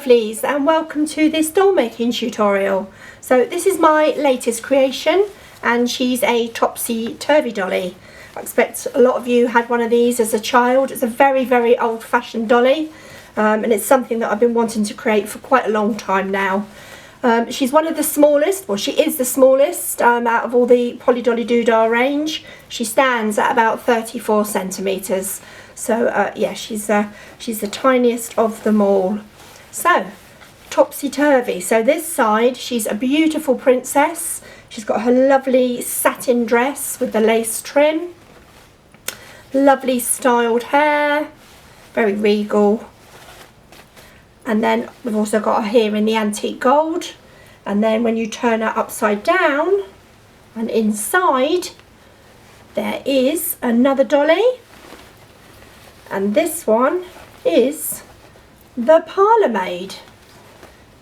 lovelies, and welcome to this doll making tutorial. So this is my latest creation, and she's a Topsy Turvy Dolly. I expect a lot of you had one of these as a child. It's a very old-fashioned dolly, and it's something that I've been wanting to create for quite a long time now. She's one of the smallest, well she is the smallest out of all the Dolly Doo Dah range. She stands at about 34 centimetres. So yeah, she's the tiniest of them all. So, topsy-turvy. So this side, she's a beautiful princess. She's got her lovely satin dress with the lace trim. Lovely styled hair. Very regal. And then we've also got her here in the antique gold. And then when you turn her upside down and inside, there is another dolly. And this one is the Parlour Maid.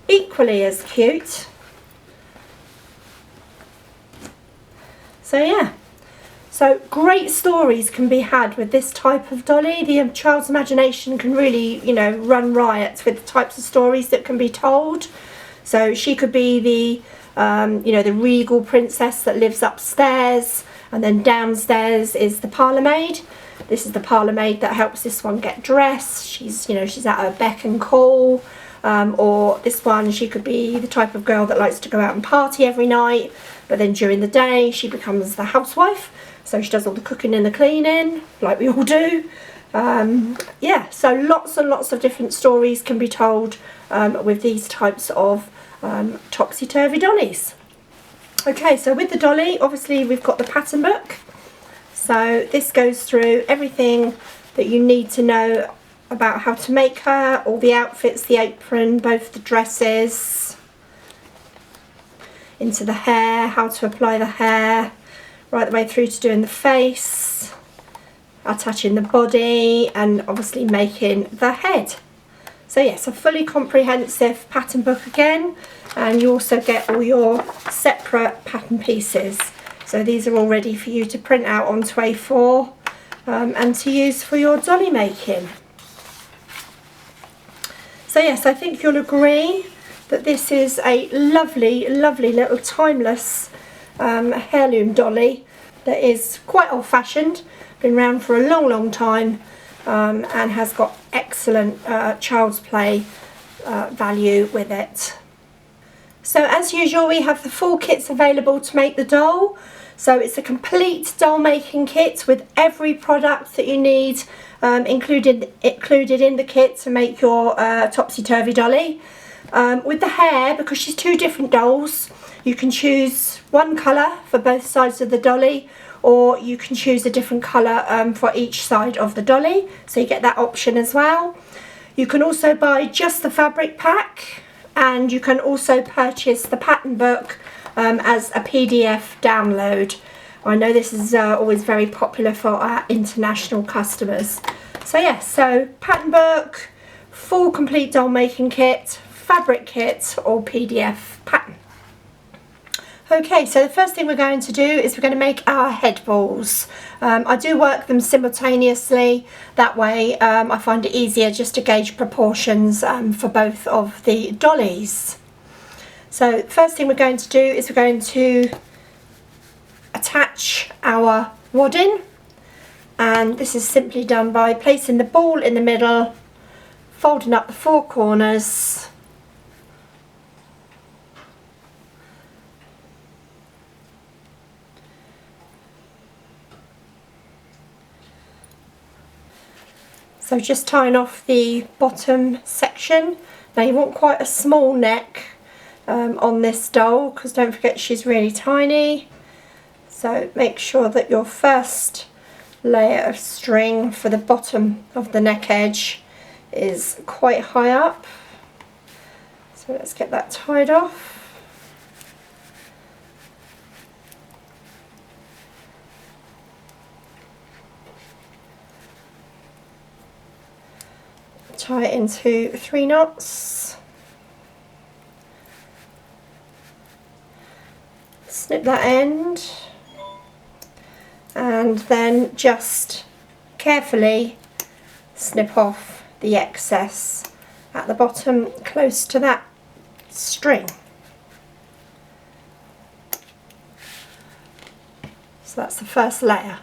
Equally as cute. So yeah. So great stories can be had with this type of dolly. The child's imagination can really, you know, run riot with the types of stories that can be told. So she could be the, you know, the regal princess that lives upstairs, and then downstairs is the Parlour Maid. This is the Parlour Maid that helps this one get dressed. She's, you know, she's at her beck and call. Or this one, she could be the type of girl that likes to go out and party every night, but then during the day she becomes the housewife. So she does all the cooking and the cleaning, like we all do. Yeah, so lots and lots of different stories can be told with these types of topsy-turvy dollies. Okay, so with the dolly, obviously we've got the pattern book. So this goes through everything that you need to know about how to make her, all the outfits, the apron, both the dresses, into the hair, how to apply the hair, right the way through to doing the face, attaching the body, and obviously making the head. So yes, a fully comprehensive pattern book again, and you also get all your separate pattern pieces. So these are all ready for you to print out onto A4 and to use for your dolly making. So yes, I think you'll agree that this is a lovely little timeless heirloom dolly that is quite old-fashioned, been around for a long time, and has got excellent child's play value with it. So as usual, we have the full kits available to make the doll. So it's a complete doll making kit with every product that you need included in the kit to make your topsy-turvy dolly. With the hair, because she's two different dolls, you can choose one colour for both sides of the dolly, or you can choose a different colour for each side of the dolly, so you get that option as well. You can also buy just the fabric pack, and you can also purchase the pattern book as a PDF download. I know this is always very popular for our international customers. So yes, so pattern book, full complete doll making kit, fabric kit, or PDF pattern. Okay, so the first thing we're going to do is we're going to make our head balls. I do work them simultaneously, that way I find it easier just to gauge proportions for both of the dollies. So first thing we're going to do is we're going to attach our wadding, and this is simply done by placing the ball in the middle, folding up the four corners, so just tying off the bottom section. Now you want quite a small neck on this doll, because don't forget she's really tiny. So make sure that your first layer of string for the bottom of the neck edge is quite high up. So let's get that tied off. Tie it into 3 knots. Snip that end, and then just carefully snip off the excess at the bottom close to that string. So that's the first layer.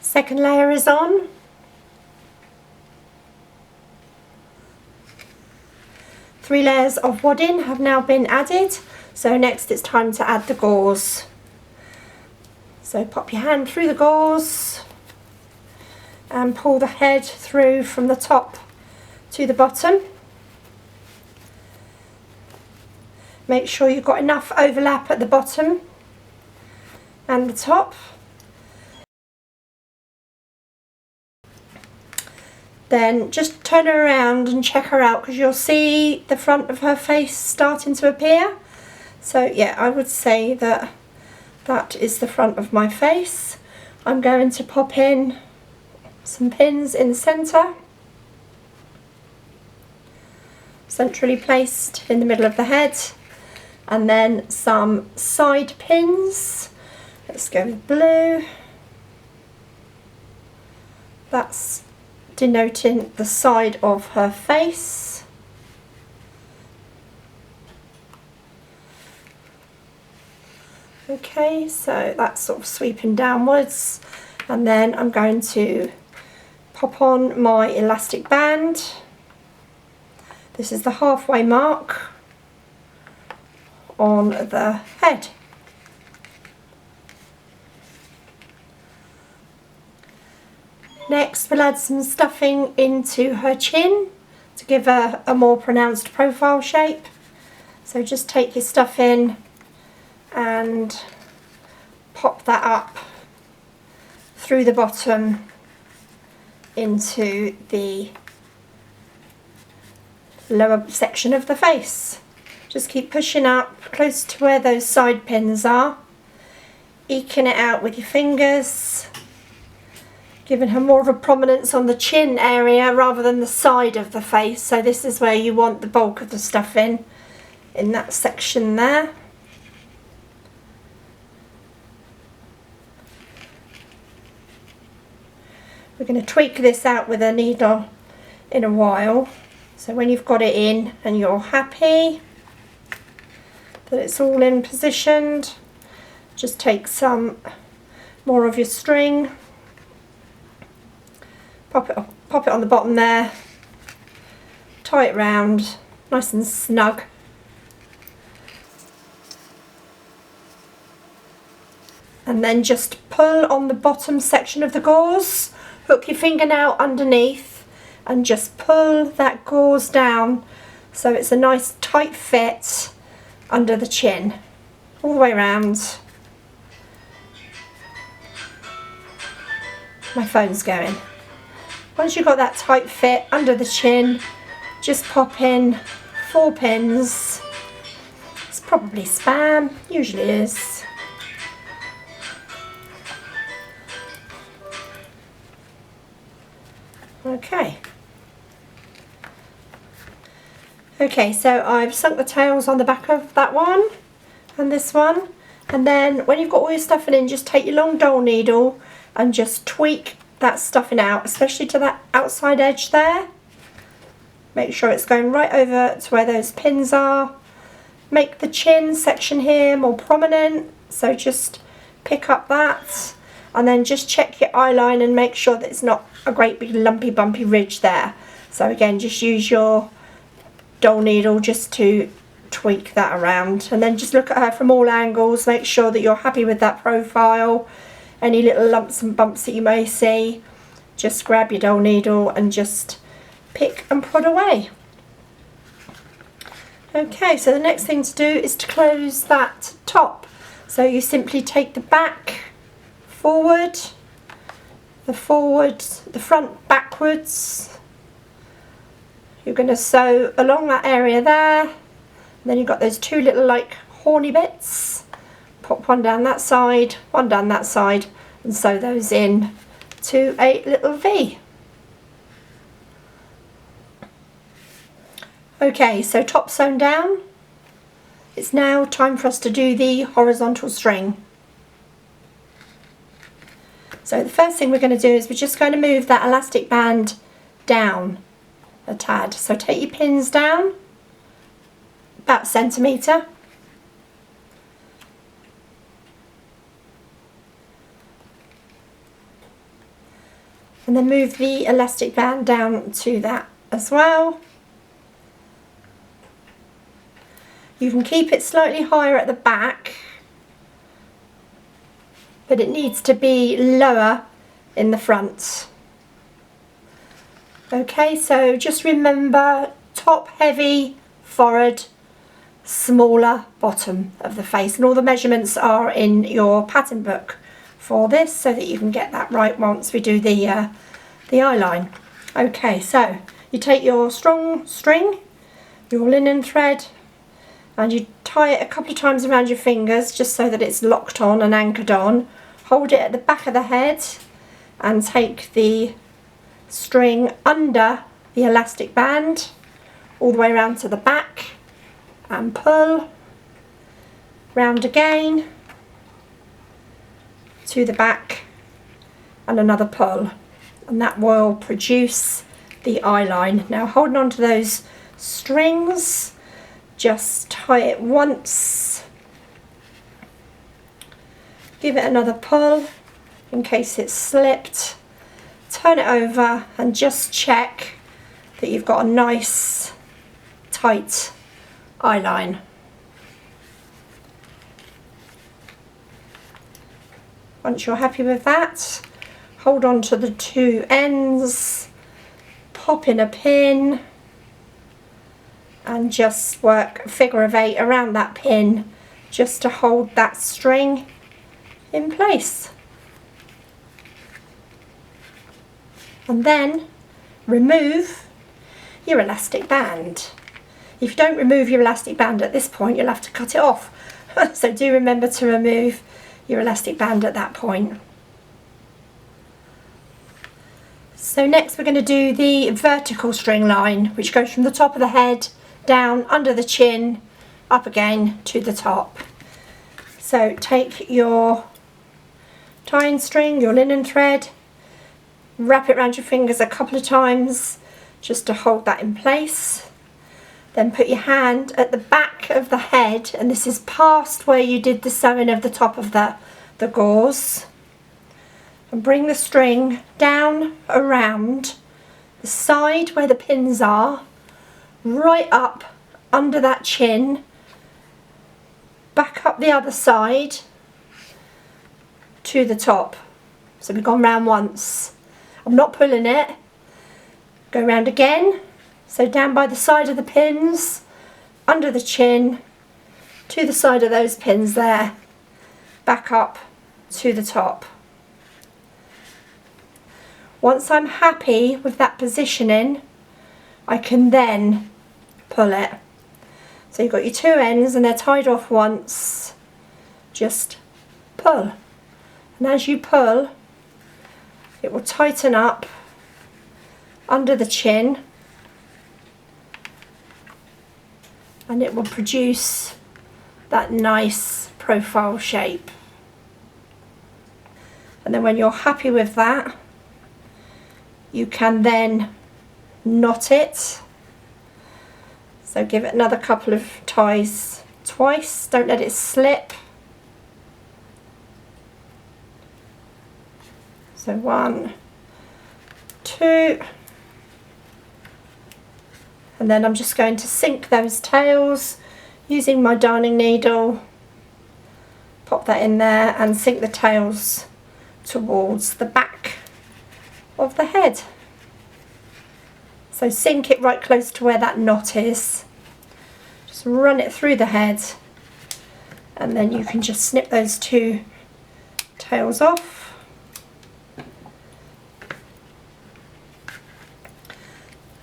Second layer is on. Three layers of wadding have now been added, so next it's time to add the gauze. So pop your hand through the gauze and pull the head through from the top to the bottom. Make sure you've got enough overlap at the bottom and the top. Then just turn her around and check her out, because you'll see the front of her face starting to appear. So yeah, I would say that that is the front of my face. I'm going to pop in some pins in the centre, centrally placed in the middle of the head, and then some side pins. Let's go with blue. That's denoting the side of her face. Okay, so that's sort of sweeping downwards, and then I'm going to pop on my elastic band. This is the halfway mark on the head. Next we'll add some stuffing into her chin to give her a more pronounced profile shape. So just take your stuff in and pop that up through the bottom into the lower section of the face. Just keep pushing up close to where those side pins are, eking it out with your fingers, giving her more of a prominence on the chin area rather than the side of the face. So this is where you want the bulk of the stuff in that section there. We're going to tweak this out with a needle in a while. So when you've got it in and you're happy that it's all in positioned, just take some more of your string, pop it on the bottom there, tie it round nice and snug. And then just pull on the bottom section of the gauze, hook your fingernail underneath and just pull that gauze down so it's a nice tight fit under the chin, all the way around. My phone's going. Once you've got that tight fit under the chin, just pop in 4 pins. It's probably spam, usually is. Okay, so I've sunk the tails on the back of that one and this one, and then when you've got all your stuffing in, just take your long doll needle and just tweak that stuffing out, especially to that outside edge there. Make sure it's going right over to where those pins are. Make the chin section here more prominent, so just pick up that, and then just check your eyeline and make sure that it's not a great big lumpy bumpy ridge there. So again, just use your doll needle just to tweak that around, and then just look at her from all angles, make sure that you're happy with that profile. Any little lumps and bumps that you may see, just grab your doll needle and just pick and prod away. Okay, so the next thing to do is to close that top. So you simply take the back forward, the front backwards. You're going to sew along that area there, and then you've got those 2 little like horny bits. Pop one down that side, one down that side, and sew those in to a little V. Okay, so top sewn down. It's now time for us to do the horizontal string. So the first thing we're going to do is we're just going to move that elastic band down a tad. So take your pins down about a centimetre. And then move the elastic band down to that as well. You can keep it slightly higher at the back, but it needs to be lower in the front. Okay, so just remember, top heavy forehead, smaller bottom of the face, and all the measurements are in your pattern book for this, so that you can get that right once we do the eye line. Okay, so you take your strong string, your linen thread, and you tie it a couple of times around your fingers just so that it's locked on and anchored on. Hold it at the back of the head and take the string under the elastic band all the way around to the back and pull round again to the back and another pull, and that will produce the eye line. Now, holding on to those strings, just tie it once, give it another pull in case it's slipped, turn it over and just check that you've got a nice tight eye line. Once you're happy with that, hold on to the two ends, pop in a pin and just work a figure of 8 around that pin just to hold that string in place. And then remove your elastic band. If you don't remove your elastic band at this point, you'll have to cut it off. So do remember to remove your elastic band at that point. So next we're going to do the vertical string line, which goes from the top of the head down under the chin, up again to the top. So take your tying string, your linen thread, wrap it around your fingers a couple of times just to hold that in place. Then put your hand at the back of the head, and this is past where you did the sewing of the top of the gauze, and bring the string down around the side where the pins are, right up under that chin, back up the other side to the top. So we've gone round once. I'm not pulling it. Go round again. So down by the side of the pins, under the chin, to the side of those pins there, back up to the top. Once I'm happy with that positioning, I can then pull it. So you've got your two ends and they're tied off once. Just pull. And as you pull, it will tighten up under the chin, and it will produce that nice profile shape. And then when you're happy with that, you can then knot it. So give it another couple of ties twice, don't let it slip. So 1, 2, and then I'm just going to sink those tails using my darning needle, pop that in there and sink the tails towards the back of the head. So sink it right close to where that knot is, just run it through the head, and then you can just snip those two tails off.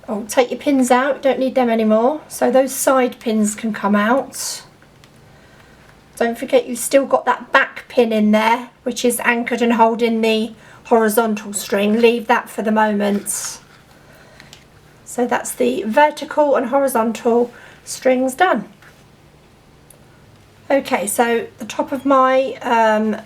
Oh, take your pins out, don't need them anymore, so those side pins can come out. Don't forget you've still got that back pin in there, which is anchored and holding the horizontal string. Leave that for the moment. So that's the vertical and horizontal strings done. Okay, so the top of my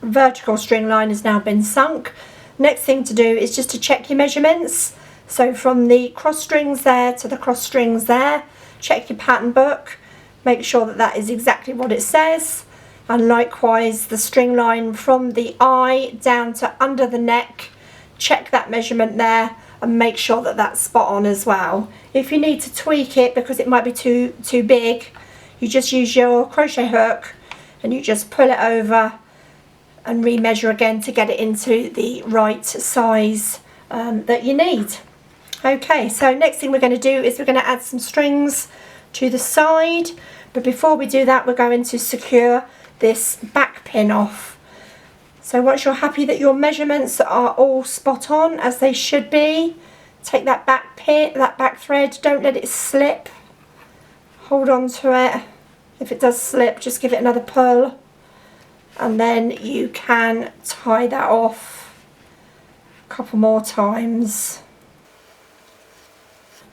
vertical string line has now been sunk. Next thing to do is just to check your measurements. So from the cross strings there to the cross strings there, check your pattern book, make sure that that is exactly what it says, and likewise the string line from the eye down to under the neck, check that measurement there and make sure that that's spot on as well. If you need to tweak it because it might be too big, you just use your crochet hook and you just pull it over and remeasure again to get it into the right size that you need. Okay, so next thing we're going to do is we're going to add some strings to the side, but before we do that we're going to secure this back pin off. So once you're happy that your measurements are all spot on as they should be, take that back pin, that back thread, don't let it slip, hold on to it. If it does slip, just give it another pull, and then you can tie that off a couple more times.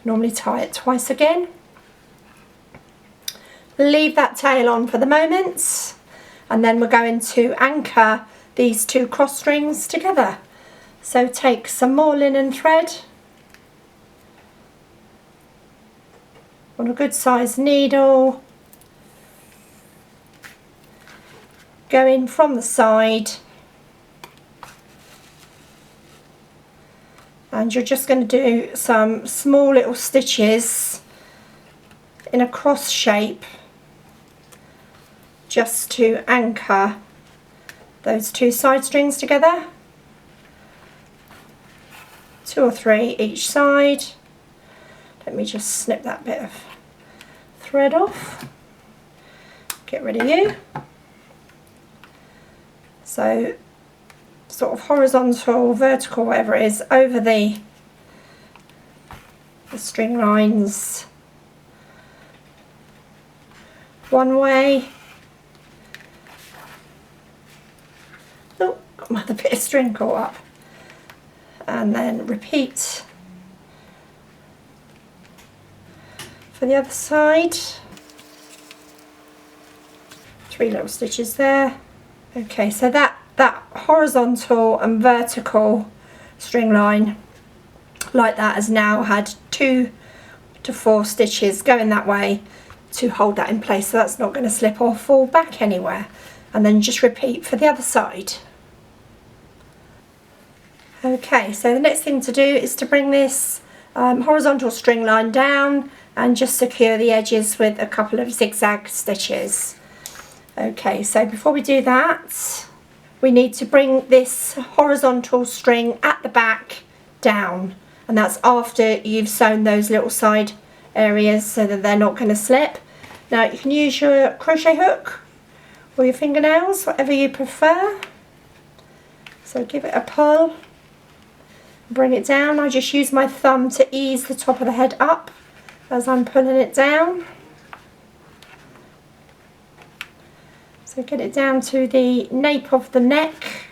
Normally tie it twice again. Leave that tail on for the moment, and then we're going to anchor these two cross strings together. So take some more linen thread on a good sized needle, go in from the side, and you're just going to do some small little stitches in a cross shape just to anchor those two side strings together, 2 or 3 each side. Let me just snip that bit of thread off, get rid of you. So sort of horizontal, vertical, whatever it is, over the string lines one way. Oh, got another bit of string caught up. And then repeat for the other side. 3 little stitches there. Okay, so that horizontal and vertical string line like that has now had 2 to 4 stitches going that way to hold that in place, so that's not going to slip or fall back anywhere. And then just repeat for the other side. Okay, so the next thing to do is to bring this horizontal string line down and just secure the edges with a couple of zigzag stitches. Okay, so before we do that, we need to bring this horizontal string at the back down, and that's after you've sewn those little side areas so that they're not going to slip. Now you can use your crochet hook or your fingernails, whatever you prefer. So give it a pull, bring it down. I just use my thumb to ease the top of the head up as I'm pulling it down. So get it down to the nape of the neck.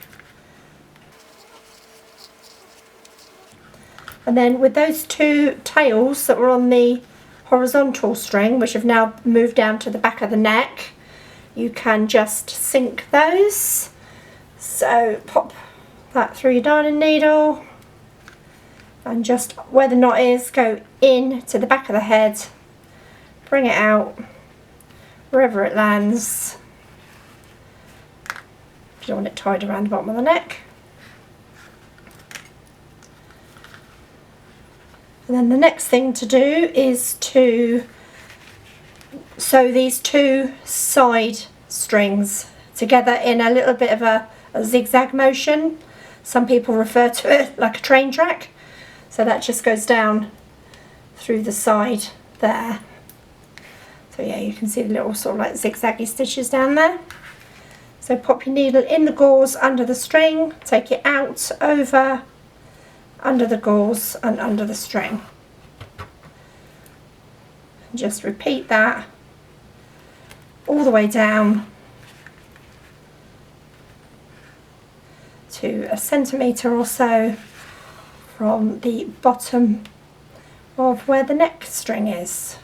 And then with those 2 tails that were on the horizontal string, which have now moved down to the back of the neck, you can just sink those. So pop that through your darning needle and just where the knot is, go in to the back of the head, bring it out wherever it lands. You don't want it tied around the bottom of the neck. And then the next thing to do is to sew these 2 side strings together in a little bit of a zigzag motion. Some people refer to it like a train track. So that just goes down through the side there. So yeah, you can see the little sort of like zigzaggy stitches down there. So pop your needle in the gauze under the string, take it out, over, under the gauze and under the string. And just repeat that all the way down to 1 centimetre or so from the bottom of where the neck string is.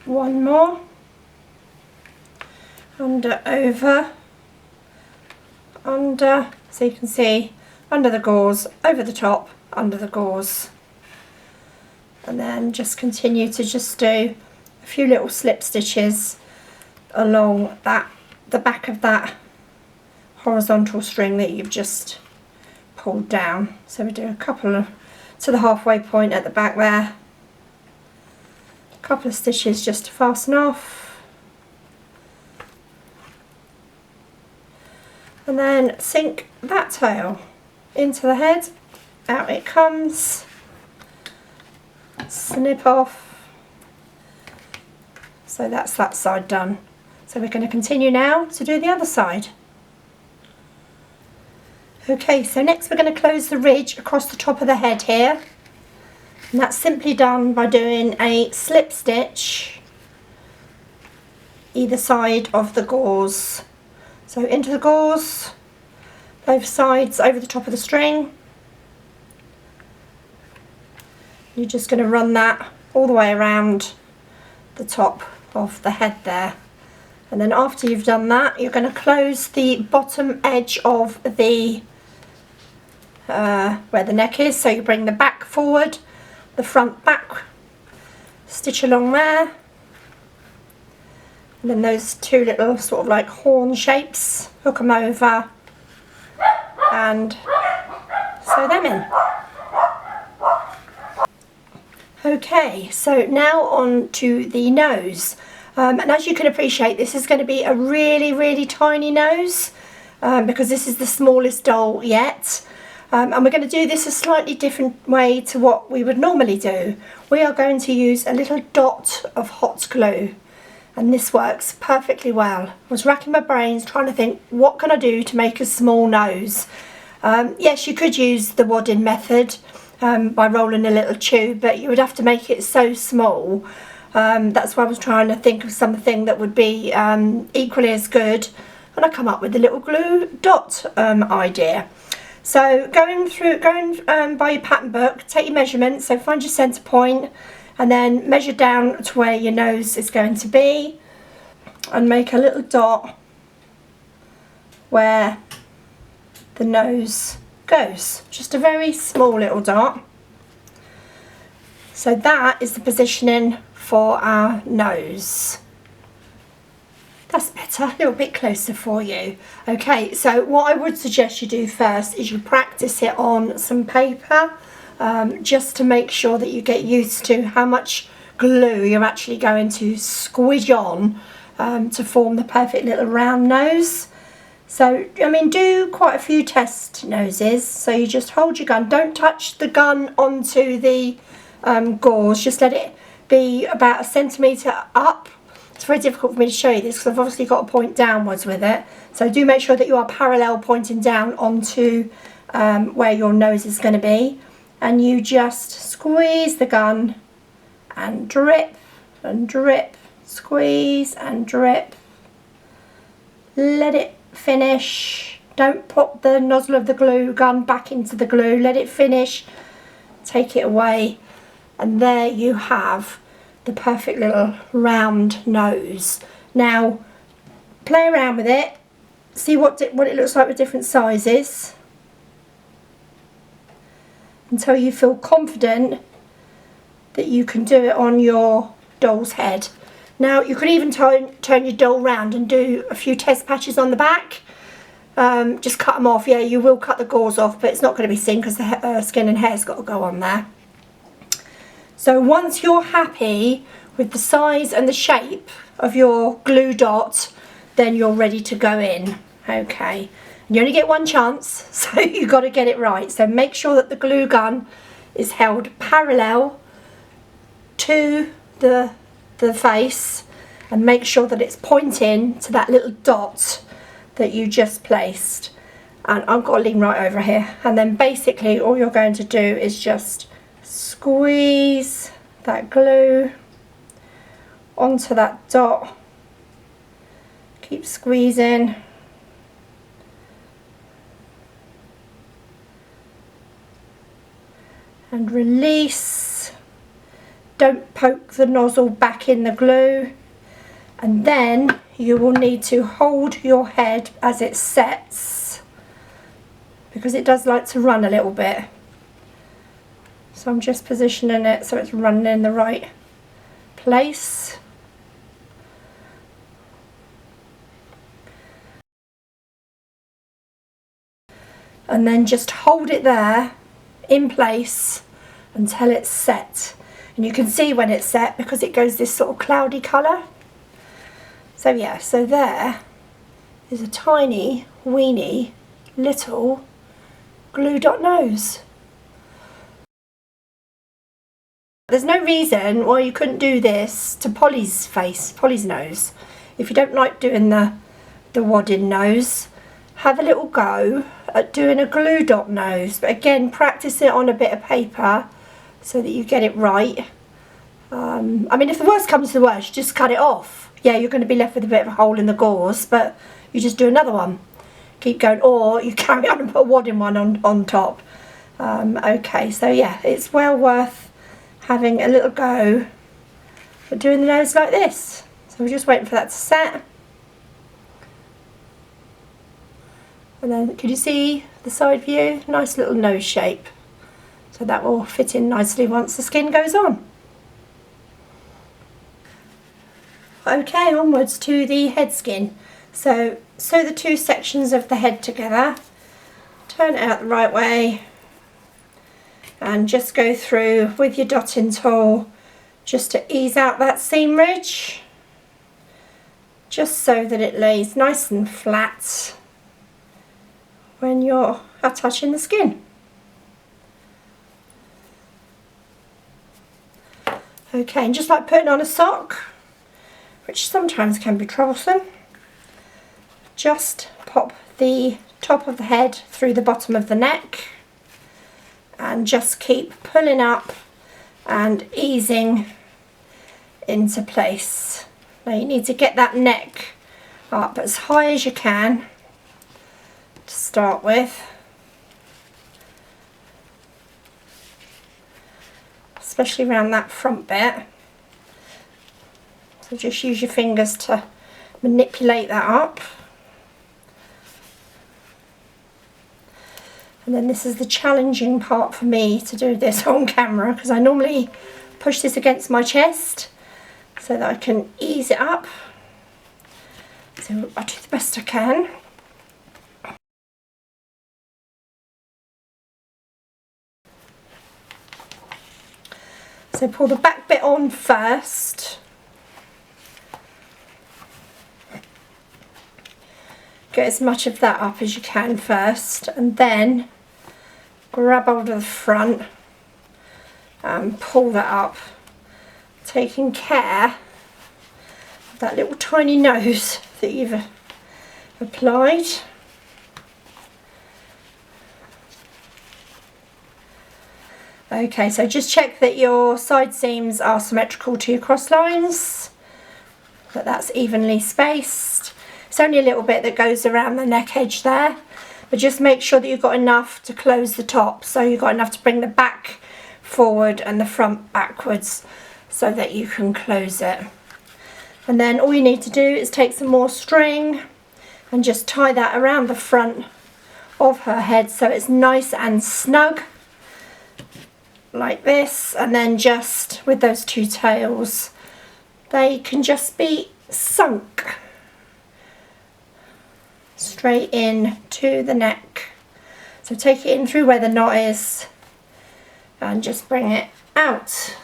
One more. Under, over, under, so you can see under the gauze, over the top, under the gauze. And then just continue to just do a few little slip stitches along that, the back of that horizontal string that you've just pulled down. So we do a couple of, to the halfway point at the back there, a couple of stitches just to fasten off. And then sink that tail into the head, out it comes, snip off. So that's that side done. So we're going to continue now to do the other side. Okay, so next we're going to close the ridge across the top of the head here. And that's simply done by doing a slip stitch either side of the gauze. So into the gauze, both sides over the top of the string. You're just going to run that all the way around the top of the head there. And then after you've done that, you're going to close the bottom edge of the where the neck is. So you bring the back forward, the front back, stitch along there. And then those two little sort of like horn shapes, hook them over and sew them in. Okay, so now on to the nose. And as you can appreciate, this is going to be a really tiny nose because this is the smallest doll yet. And we're going to do this a slightly different way to what we would normally do. We are going to use a little dot of hot glue. And this works perfectly well. I was racking my brains trying to think, what can I do to make a small nose? Yes, you could use the wadding method by rolling a little tube, but you would have to make it so small. That's why I was trying to think of something that would be equally as good. And I come up with the little glue dot idea. So going by your pattern book, take your measurements, so find your centre point, and then measure down to where your nose is going to be and make a little dot where the nose goes. Just a very small little dot. So that is the positioning for our nose. That's better, a little bit closer for you. Okay, so what I would suggest you do first is you practice it on some paper. Just to make sure that you get used to how much glue you're actually going to squidge on to form the perfect little round nose. So, I mean, do quite a few test noses. So you just hold your gun, don't touch the gun onto the gauze, just let it be about 1 centimetre up. It's very difficult for me to show you this because I've obviously got to point downwards with it. So do make sure that you are parallel pointing down onto where your nose is going to be. And you just squeeze the gun and drip, squeeze and drip. Let it finish. Don't pop the nozzle of the glue gun back into the glue. Let it finish. Take it away. And there you have the perfect little round nose. Now, play around with it. See what it looks like with different sizes, until you feel confident that you can do it on your doll's head. Now you could even turn your doll round and do a few test patches on the back. Just cut them off. Yeah, you will cut the gauze off, but it's not going to be seen because the skin and hair's got to go on there. So once you're happy with the size and the shape of your glue dot, then you're ready to go in. Okay. You only get one chance, so you've got to get it right. So make sure that the glue gun is held parallel to the face, and make sure that it's pointing to that little dot that you just placed. And I've got a lean right over here. And then basically all you're going to do is just squeeze that glue onto that dot. Keep squeezing. And release, Don't poke the nozzle back in the glue, and then you will need to hold your head as it sets, because it does like to run a little bit. So I'm just positioning it so it's running in the right place. And then just hold it there in place until it's set. And you can see when it's set because it goes this sort of cloudy colour. So yeah, so there is a tiny, weeny, little glue dot nose. There's no reason why you couldn't do this to Polly's face, Polly's nose. If you don't like doing the wadding nose, have a little go at doing a glue dot nose. But again, practice it on a bit of paper so that you get it right. I mean, if the worst comes to the worst, just cut it off. Yeah, you're going to be left with a bit of a hole in the gauze, but you just do another one. Keep going, or you carry on and put a wadding one on top. Okay, so yeah, it's well worth having a little go at doing the nose like this. So we're just waiting for that to set. And then, can you see the side view? Nice little nose shape. So that will fit in nicely once the skin goes on. Okay, onwards to the head skin. So sew the two sections of the head together, turn it out the right way, and just go through with your dotting tool just to ease out that seam ridge, just so that it lays nice and flat when you're attaching the skin. Okay, and just like putting on a sock, which sometimes can be troublesome, just pop the top of the head through the bottom of the neck and just keep pulling up and easing into place. Now you need to get that neck up as high as you can to start with, especially around that front bit. So just use your fingers to manipulate that up. And then this is the challenging part for me to do this on camera, because I normally push this against my chest so that I can ease it up. So I do the best I can. So pull the back bit on first. Get as much of that up as you can first, and then grab hold of the front and pull that up, taking care of that little tiny nose that you've applied. Okay, so just check that your side seams are symmetrical to your cross lines, that that's evenly spaced. It's only a little bit that goes around the neck edge there, but just make sure that you've got enough to close the top, so you've got enough to bring the back forward and the front backwards so that you can close it. And then all you need to do is take some more string and just tie that around the front of her head so it's nice and snug like this, and then just with those two tails they can just be sunk straight in to the neck. So take it in through where the knot is and just bring it out.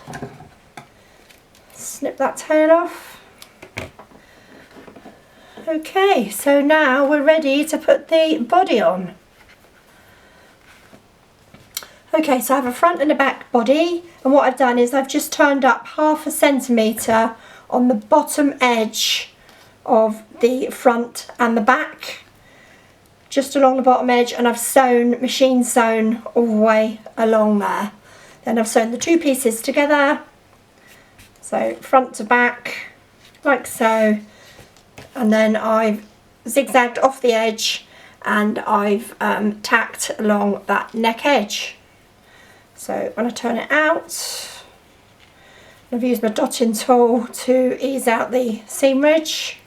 Snip that tail off. Okay, so now we're ready to put the body on. Okay, so I have a front and a back body, and what I've done is I've just turned up 1/2 centimetre on the bottom edge of the front and the back, just along the bottom edge, and I've sewn, machine sewn all the way along there. Then I've sewn the two pieces together, so front to back like so, and then I've zigzagged off the edge and I've tacked along that neck edge. So when I turn it out, I've used my dotting tool to ease out the seam ridge.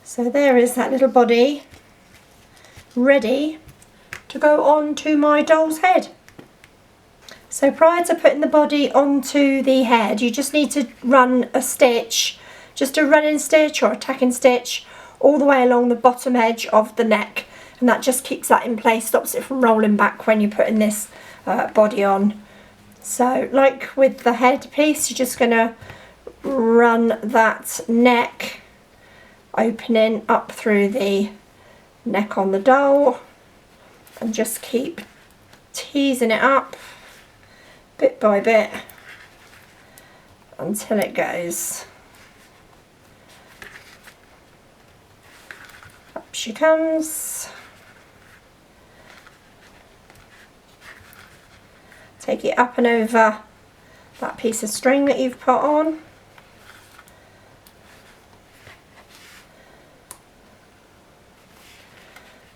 So there is that little body ready to go on to my doll's head. So prior to putting the body onto the head, you just need to run a stitch, just a running stitch or a tacking stitch, all the way along the bottom edge of the neck, and that just keeps that in place, stops it from rolling back when you're putting this body on. So like with the head piece, you're just going to run that neck opening up through the neck on the doll and just keep teasing it up bit by bit until it goes. Up she comes. Take it up and over that piece of string that you've put on.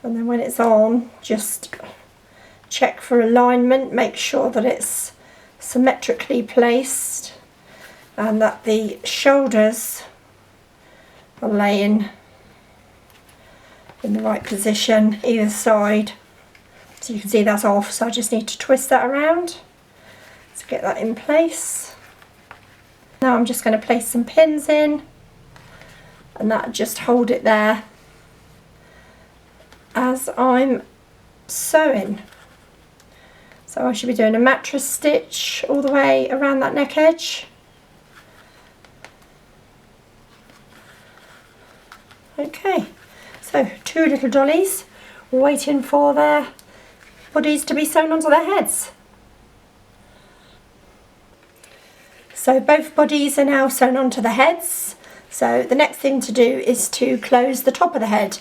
And then when it's on, just check for alignment, make sure that it's symmetrically placed and that the shoulders are laying in the right position either side. So you can see that's off, so I just need to twist that around to get that in place. Now I'm just going to place some pins in, and that just hold it there as I'm sewing. So I should be doing a mattress stitch all the way around that neck edge. Okay, so two little dollies waiting for their bodies to be sewn onto their heads. So both bodies are now sewn onto the heads. So the next thing to do is to close the top of the head.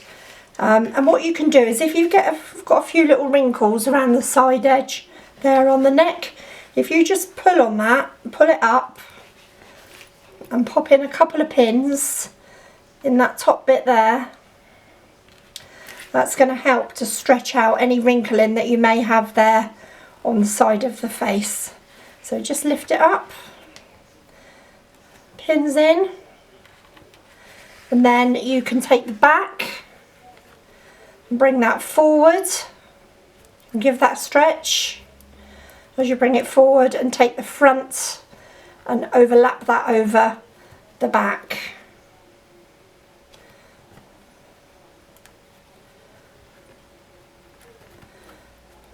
And what you can do is, if you've got a few little wrinkles around the side edge there on the neck, if you just pull on that, pull it up and pop in a couple of pins in that top bit there, that's going to help to stretch out any wrinkling that you may have there on the side of the face. So just lift it up, pins in, and then you can take the back and bring that forward and give that stretch as you bring it forward, and take the front and overlap that over the back.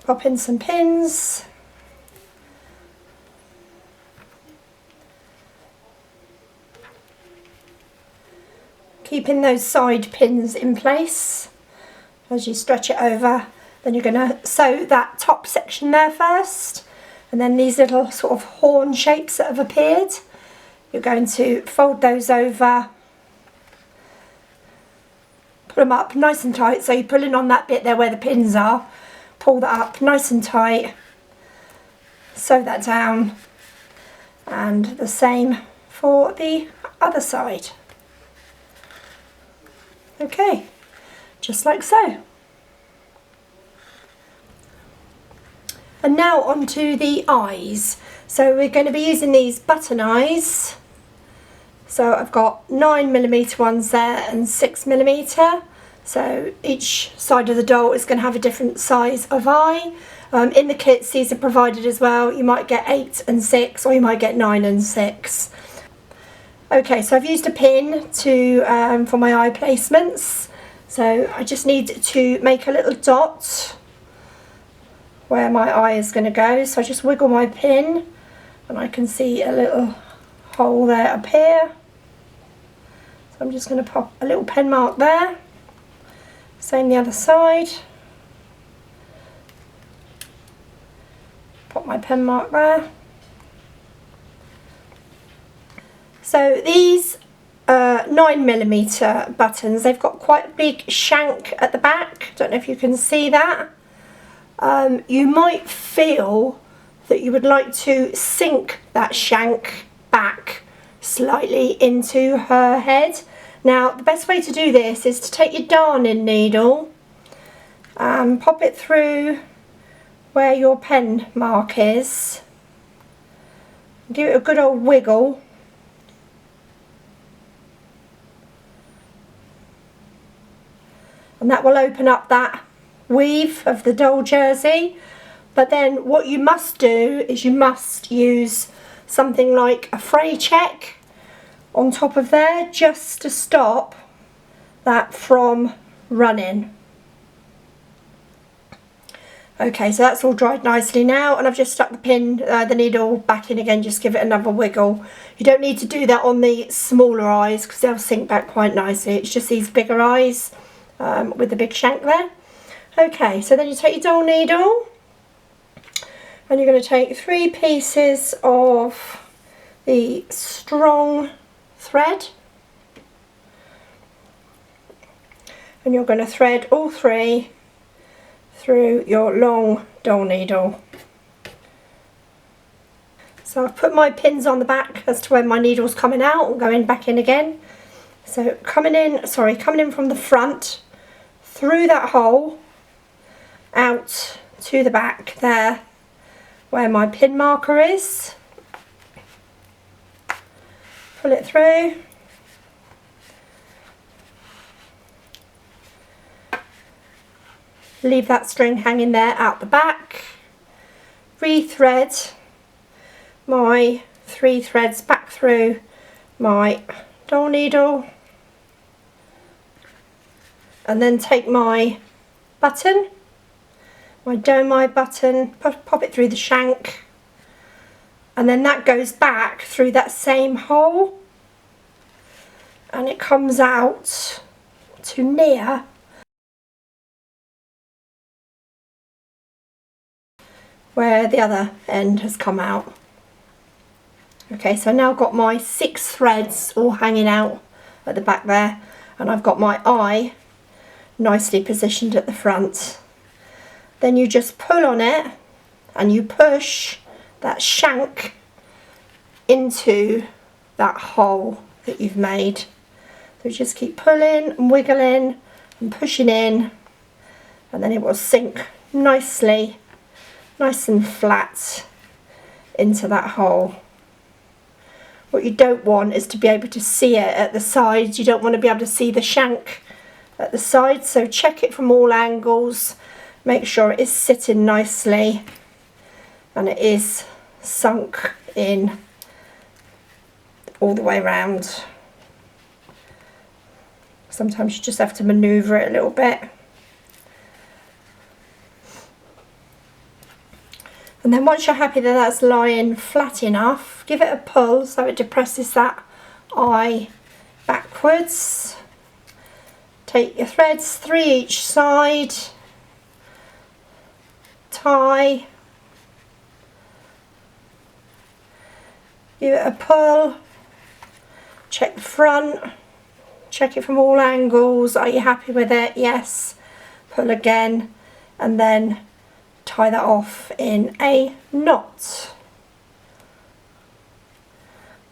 Pop in some pins. Keeping those side pins in place as you stretch it over. Then you're going to sew that top section there first, and then these little sort of horn shapes that have appeared, you're going to fold those over, put them up nice and tight, so you're pulling on that bit there where the pins are, pull that up nice and tight, sew that down, and the same for the other side. Okay, just like so. And now onto the eyes. So we're going to be using these button eyes. So I've got 9mm ones there and 6mm. So each side of the doll is going to have a different size of eye. In the kits these are provided as well. You might get 8 and 6, or you might get 9 and 6. Okay, so I've used a pin to for my eye placements. So I just need to make a little dot where my eye is going to go. So I just wiggle my pin and I can see a little hole there appear. So I'm just going to pop a little pen mark there. Same the other side. Pop my pen mark there. So these 9mm buttons, they've got quite a big shank at the back. Don't know if you can see that. You might feel that you would like to sink that shank back slightly into her head. Now the best way to do this is to take your darning needle and pop it through where your pen mark is, Give it a good old wiggle. And that will open up that weave of the doll jersey. But then what you must do is you must use something like a fray check on top of there just to stop that from running. Okay, so that's all dried nicely now, and I've just stuck the needle back in again, just give it another wiggle. You don't need to do that on the smaller eyes because they'll sink back quite nicely. It's just these bigger eyes with the big shank there. Okay, so then you take your doll needle and you're going to take 3 pieces of the strong thread, and you're going to thread all 3 through your long doll needle. So I've put my pins on the back as to when my needle's coming out and going back in again. So coming in from the front, through that hole, out to the back there where my pin marker is. Pull it through. Leave that string hanging there out the back. Re-thread my 3 threads back through my doll needle, and then take my button, my domi button, pop it through the shank, and then that goes back through that same hole and it comes out to near where the other end has come out. Okay, so now I've got my 6 threads all hanging out at the back there, and I've got my eye nicely positioned at the front. Then you just pull on it and you push that shank into that hole that you've made. So just keep pulling and wiggling and pushing in, and then it will sink nicely, nice and flat into that hole. What you don't want is to be able to see it at the sides. You don't want to be able to see the shank at the sides, so check it from all angles. Make sure it is sitting nicely and it is sunk in all the way around. Sometimes you just have to manoeuvre it a little bit. And then once you're happy that that's lying flat enough, give it a pull so it depresses that eye backwards. Take your threads, 3 each side, tie, give it a pull, check the front, check it from all angles. Are you happy with it? Yes. Pull again, and then tie that off in a knot.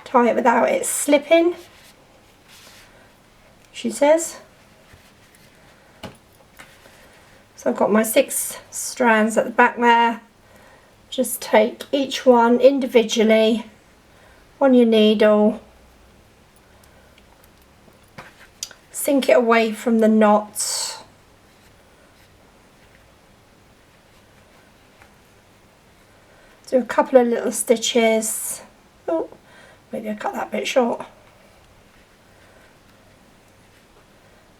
Tie it without it slipping, she says. So I've got my 6 strands at the back there. Just take each one individually on your needle, sink it away from the knot, do a couple of little stitches. Oh, maybe I cut that bit short.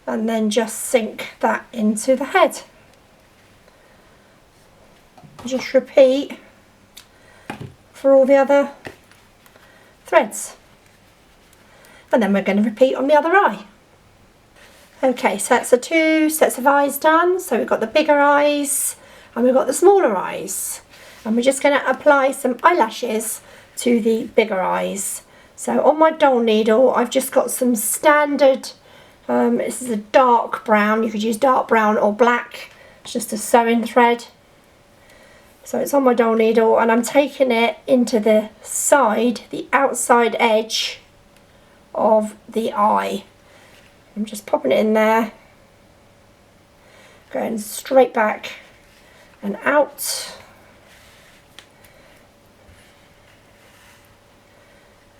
And then just sink that into the head. Just repeat for all the other threads. And then we're going to repeat on the other eye. Okay, so that's the 2 sets of eyes done. So we've got the bigger eyes and we've got the smaller eyes. And we're just going to apply some eyelashes to the bigger eyes. So on my doll needle, I've just got some standard, this is a dark brown. You could use dark brown or black. It's just a sewing thread. So it's on my doll needle and I'm taking it into the side, the outside edge of the eye. I'm just popping it in there, going straight back and out.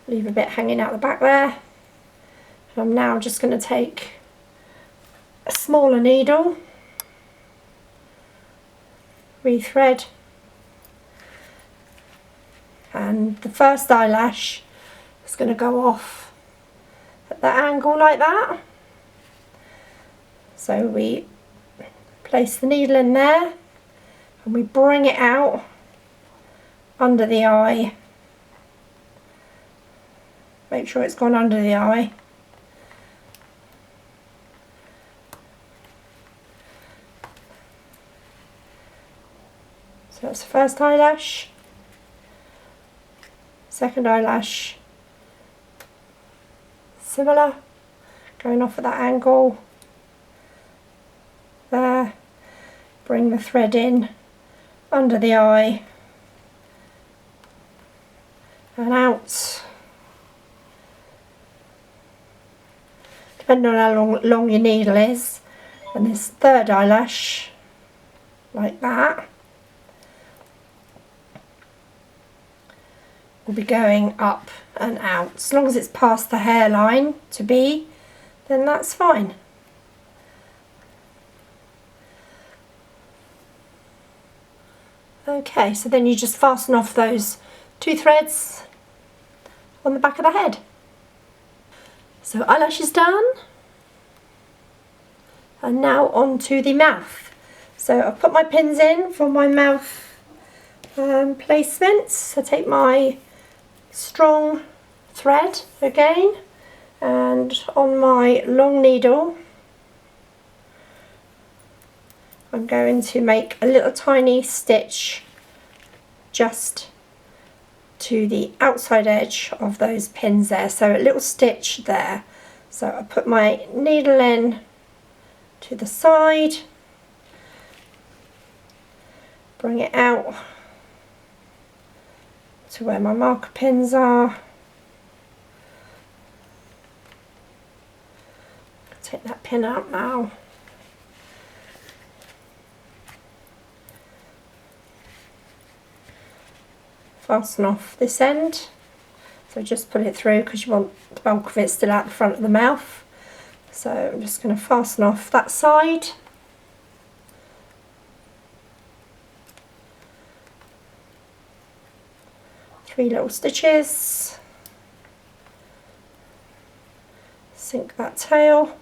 leave a bit hanging out the back there. And I'm now just going to take a smaller needle, rethread, and the first eyelash is going to go off at that angle like that. So we place the needle in there and we bring it out under the eye. Make sure it's gone under the eye. So that's the first eyelash, second eyelash, similar, going off at that angle, there, bring the thread in under the eye and out. Depending on how long your needle is, and this third eyelash, like that, will be going up and out. As long as it's past the hairline to be, then that's fine. Okay, so then you just fasten off those 2 threads on the back of the head. So eyelash is done, and now on to the mouth. So I've put my pins in for my mouth placements. So take my strong thread again, and on my long needle I'm going to make a little tiny stitch just to the outside edge of those pins there, so a little stitch there. So I put my needle in to the side, bring it out to where my marker pins are, take that pin out now, fasten off this end, so just pull it through because you want the bulk of it still out the front of the mouth. So I'm just going to fasten off that side, three little stitches, sink that tail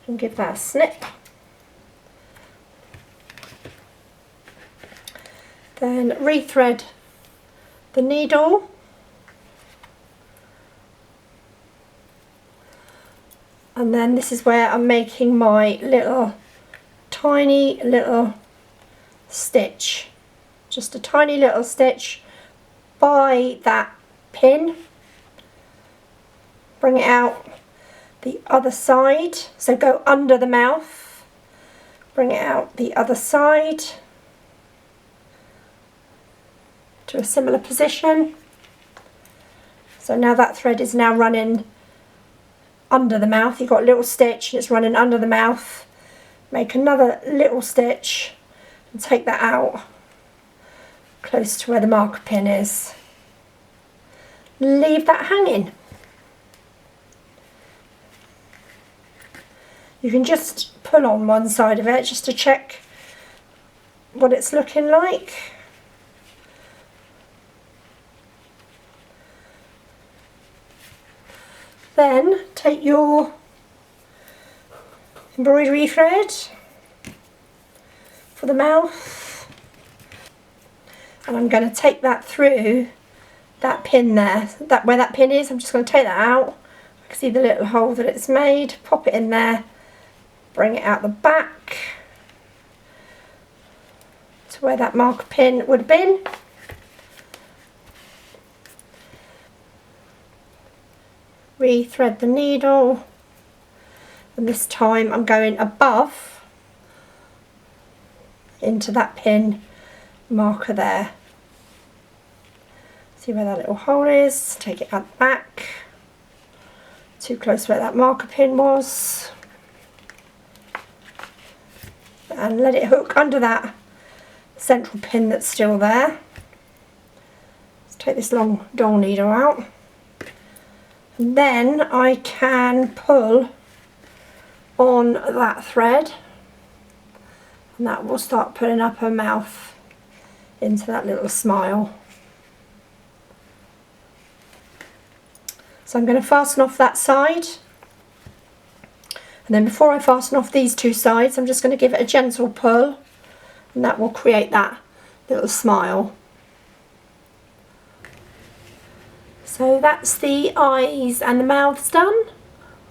and give that a snip. Then rethread the needle and then this is where I'm making my little tiny little stitch, just a tiny little stitch by that pin, bring it out the other side, so go under the mouth, bring it out the other side to a similar position. So now that thread is now running under the mouth. You've got a little stitch and it's running under the mouth. Make another little stitch and take that out close to where the marker pin is. Leave that hanging. You can just pull on one side of it just to check what it's looking like. Then take your embroidery thread for the mouth and I'm going to take that through that pin there, where that pin is. I'm just going to take that out. I can see the little hole that it's made, pop it in there, bring it out the back to where that marker pin would have been. Rethread the needle and this time I'm going above into that pin marker there. See where that little hole is, take it out the back, too close where that marker pin was, and let it hook under that central pin that's still there. Let's take this long doll needle out, and then I can pull on that thread, and that will start putting up her mouth into that little smile. So I'm going to fasten off that side, and then before I fasten off these two sides, I'm just going to give it a gentle pull, and that will create that little smile. So that's the eyes and the mouths done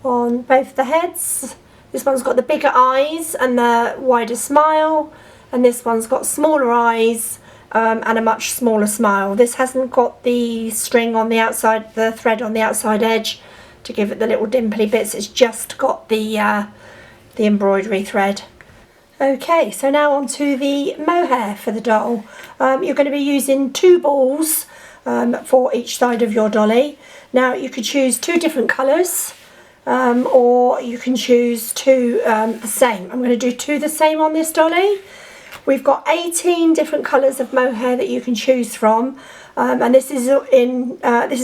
on both the heads. This one's got the bigger eyes and the wider smile, and this one's got smaller eyes and a much smaller smile. This hasn't got the string on the outside, the thread on the outside edge to give it the little dimply bits. It's just got the embroidery thread. Okay, so now on to the mohair for the doll. You're going to be using 2 balls for each side of your dolly. Now you could choose 2 different colours, or you can choose 2 the same. I'm going to do 2 the same on this dolly. We've got 18 different colours of mohair that you can choose from, and this is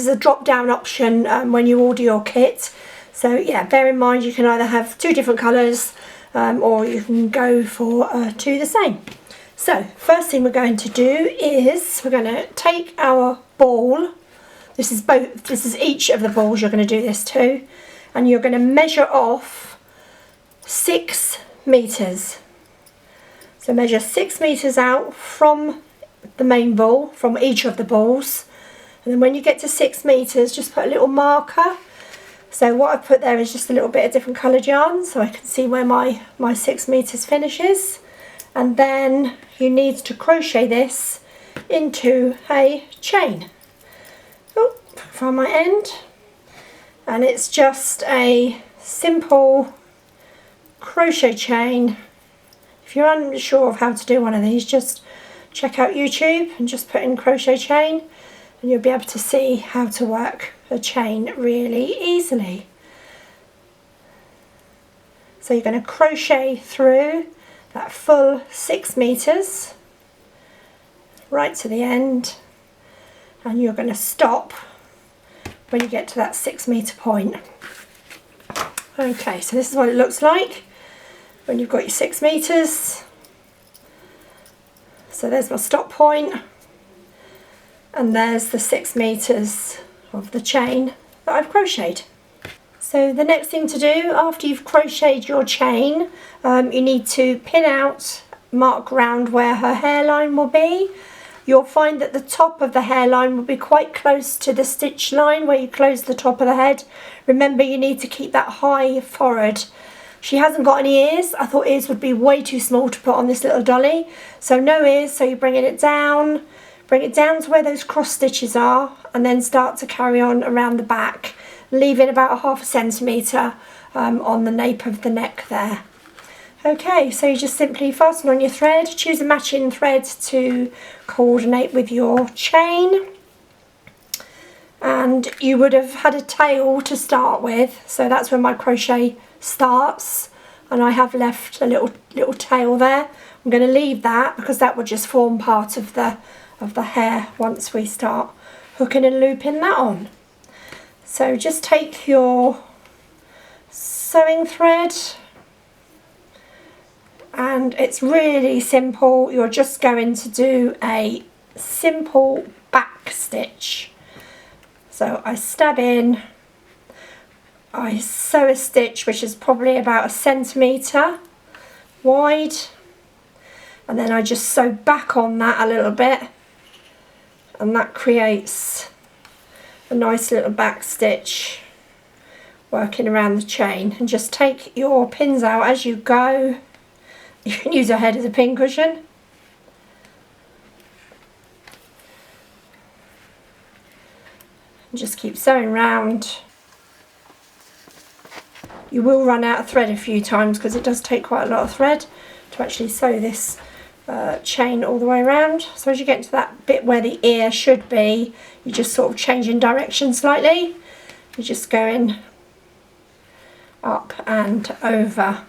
a drop down option when you order your kit. So yeah, bear in mind you can either have 2 different colours or you can go for 2 the same. So first thing we're going to do is we're going to take our ball. This is each of the balls you're going to do this to, and you're going to measure off 6 meters. So measure 6 meters out from the main ball, from each of the balls, and then when you get to 6 meters, just put a little marker. So what I've put there is just a little bit of different coloured yarn, so I can see where my 6 meters finishes. And then you need to crochet this into a chain. Oh, find my end, and it's just a simple crochet chain. If you're unsure of how to do one of these, just check out YouTube and just put in crochet chain, and you'll be able to see how to work a chain really easily. So you're going to crochet through that full 6 meters right to the end, and you're going to stop when you get to that 6 meter point. Okay, so this is what it looks like when you've got your 6 meters. So there's my stop point, and there's the 6 meters of the chain that I've crocheted. So the next thing to do after you've crocheted your chain, you need to pin out, mark round where her hairline will be. You'll find that the top of the hairline will be quite close to the stitch line where you close the top of the head. Remember, you need to keep that high forehead. She hasn't got any ears. I thought ears would be way too small to put on this little dolly. So no ears, so you're bringing it down. Bring it down to where those cross stitches are, and then start to carry on around the back, leaving about 1/2 centimetre on the nape of the neck there. Okay, so you just simply fasten on your thread, choose a matching thread to coordinate with your chain, and you would have had a tail to start with, so that's where my crochet starts, and I have left a little tail there. I'm going to leave that because that will just form part of the hair once we start hooking and looping that on. So just take your sewing thread, and it's really simple. You're just going to do a simple back stitch. So I stab in, I sew a stitch which is probably about 1 centimetre wide, and then I just sew back on that a little bit, and that creates a nice little back stitch working around the chain. And just take your pins out as you go. You can use your head as a pin cushion. And just keep sewing round. You will run out of thread a few times because it does take quite a lot of thread to actually sew this chain all the way around. So as you get to that bit where the ear should be, you just sort of change in direction slightly. You're just going up and over.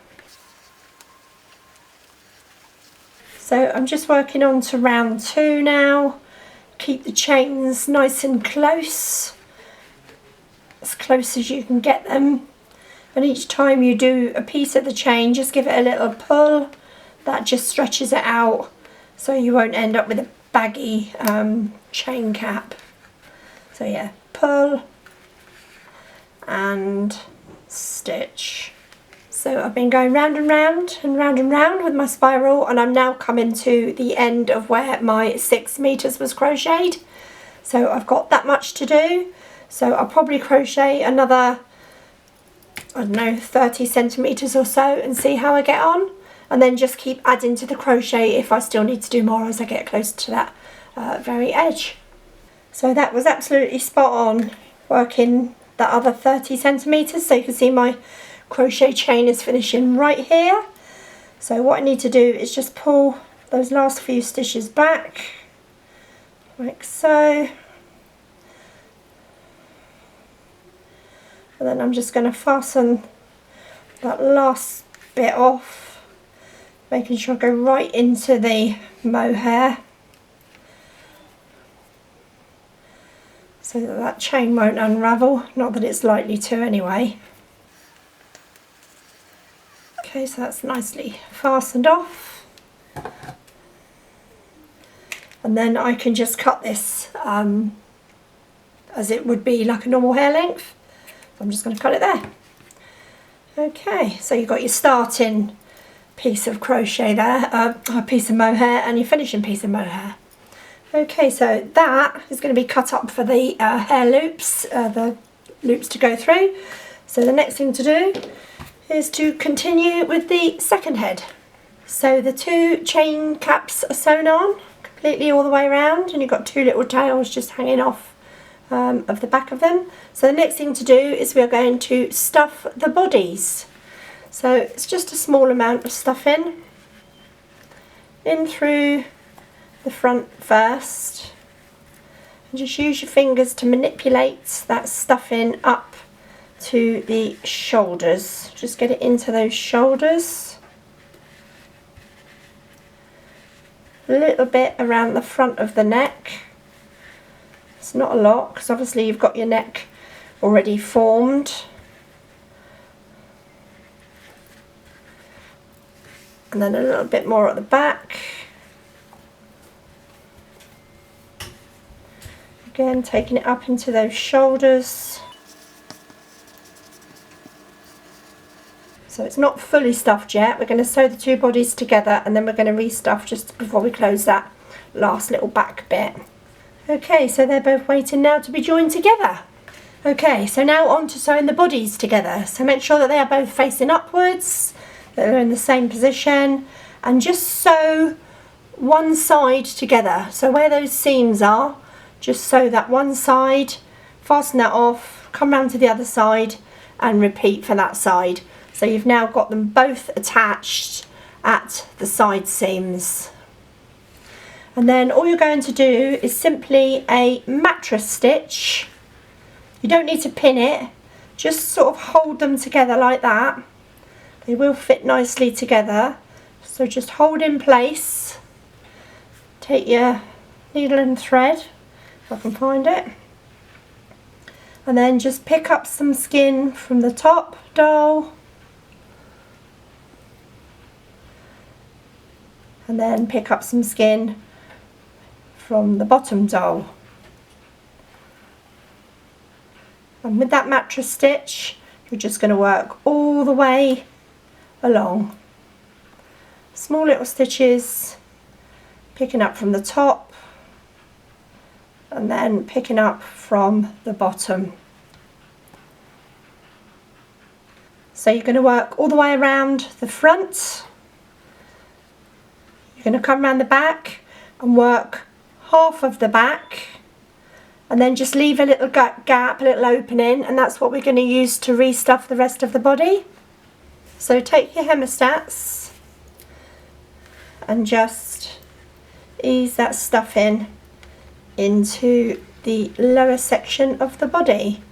So I'm just working on to round 2 now, keep the chains nice and close as you can get them. And each time you do a piece of the chain, just give it a little pull. That just stretches it out, so you won't end up with a baggy chain cap. So yeah, pull and stitch. So I've been going round and round and round and round with my spiral, and I'm now coming to the end of where my 6 meters was crocheted. So I've got that much to do. So I'll probably crochet another, I don't know, 30 centimeters or so and see how I get on. And then just keep adding to the crochet if I still need to do more as I get close to that very edge. So that was absolutely spot on, working that other 30 centimeters. So you can see my crochet chain is finishing right here. So what I need to do is just pull those last few stitches back, like so. And then I'm just going to fasten that last bit off, making sure I go right into the mohair so that that chain won't unravel, not that it's likely to anyway. Okay, so that's nicely fastened off. And then I can just cut this as it would be like a normal hair length. I'm just going to cut it there. Okay, so you've got your starting piece of crochet there, a piece of mohair, and your finishing piece of mohair. Okay, so that is going to be cut up for the hair loops, the loops to go through. So the next thing to do is to continue with the second head. So the 2 chain caps are sewn on completely all the way around, and you've got 2 little tails just hanging off of the back of them. So the next thing to do is we are going to stuff the bodies. So it's just a small amount of stuffing in through the front first, and just use your fingers to manipulate that stuffing up to the shoulders. Just get it into those shoulders, a little bit around the front of the neck. It's not a lot because obviously you've got your neck already formed. And then a little bit more at the back. Again, taking it up into those shoulders. So it's not fully stuffed yet. We're going to sew the 2 bodies together, and then we're going to restuff just before we close that last little back bit. Okay, so they're both waiting now to be joined together. Okay, so now on to sewing the bodies together. So make sure that they are both facing upwards, that they're in the same position, and just sew one side together. So where those seams are, just sew that one side, fasten that off, come round to the other side, and repeat for that side. So you've now got them both attached at the side seams. And then all you're going to do is simply a mattress stitch. You don't need to pin it, just sort of hold them together like that. They will fit nicely together. So just hold in place. Take your needle and thread, if I can find it. And then just pick up some skin from the top doll. And then pick up some skin from the bottom doll. And with that mattress stitch, you're just going to work all the way along. Small little stitches, picking up from the top and then picking up from the bottom. So you're going to work all the way around the front. You're going to come around the back and work half of the back, and then just leave a little gap, a little opening, and that's what we're going to use to restuff the rest of the body. So take your hemostats and just ease that stuffing into the lower section of the body.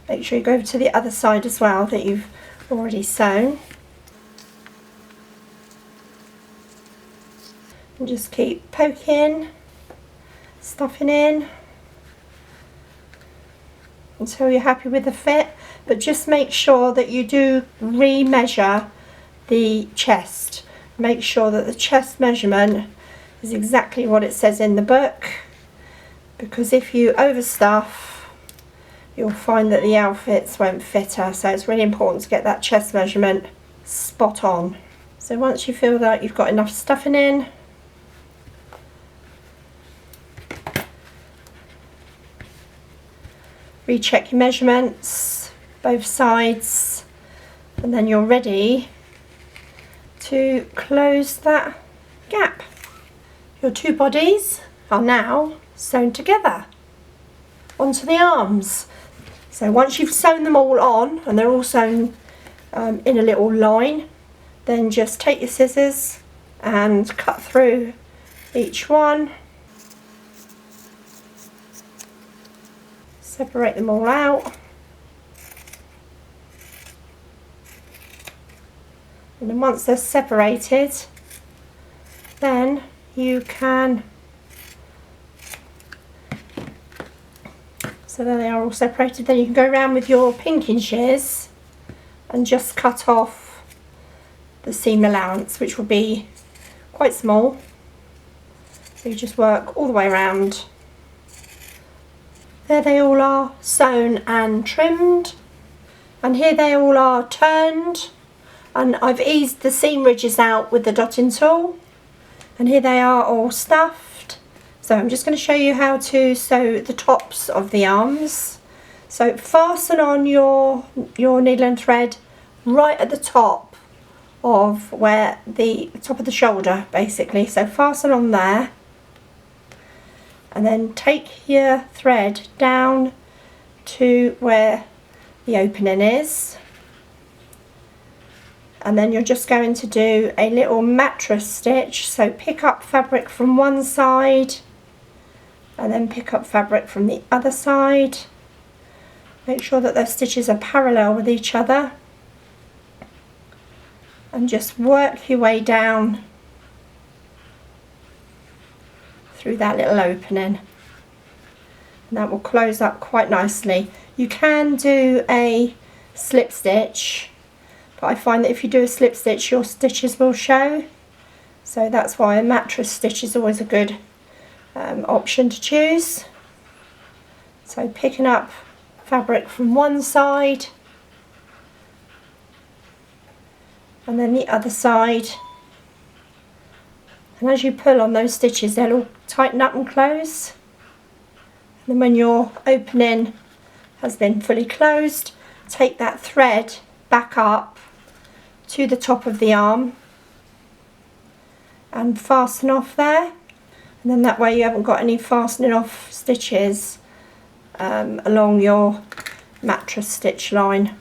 Make sure you go over to the other side as well that you've already sewn. And just keep poking, stuffing in until you're happy with the fit, but just make sure that you do re-measure the chest. Make sure that the chest measurement is exactly what it says in the book, because if you overstuff, you'll find that the outfits won't fit her. So it's really important to get that chest measurement spot on. So once you feel that you've got enough stuffing in, recheck your measurements, both sides, and then you're ready to close that gap. Your two bodies are now sewn together onto the arms. So once you've sewn them all on and they're all sewn in a little line, then just take your scissors and cut through each one. Separate them all out. And then once they're separated, then you can, so there they are all separated, then you can go around with your pinking shears and just cut off the seam allowance, which will be quite small. So you just work all the way around. There they all are, sewn and trimmed, and here they all are turned, and I've eased the seam ridges out with the dotting tool, and here they are all stuffed. So I'm just going to show you how to sew the tops of the arms. So fasten on your needle and thread right at the top of where the top of the shoulder, basically. So fasten on there, and then take your thread down to where the opening is, and then you're just going to do a little mattress stitch. So pick up fabric from one side and then pick up fabric from the other side. Make sure that those stitches are parallel with each other, and just work your way down through that little opening, and that will close up quite nicely. You can do a slip stitch, but I find that if you do a slip stitch, your stitches will show, so that's why a mattress stitch is always a good option to choose. So picking up fabric from one side and then the other side, and as you pull on those stitches, they'll all tighten up and close. And then when your opening has been fully closed, take that thread back up to the top of the arm and fasten off there, and then that way you haven't got any fastening off stitches along your mattress stitch line.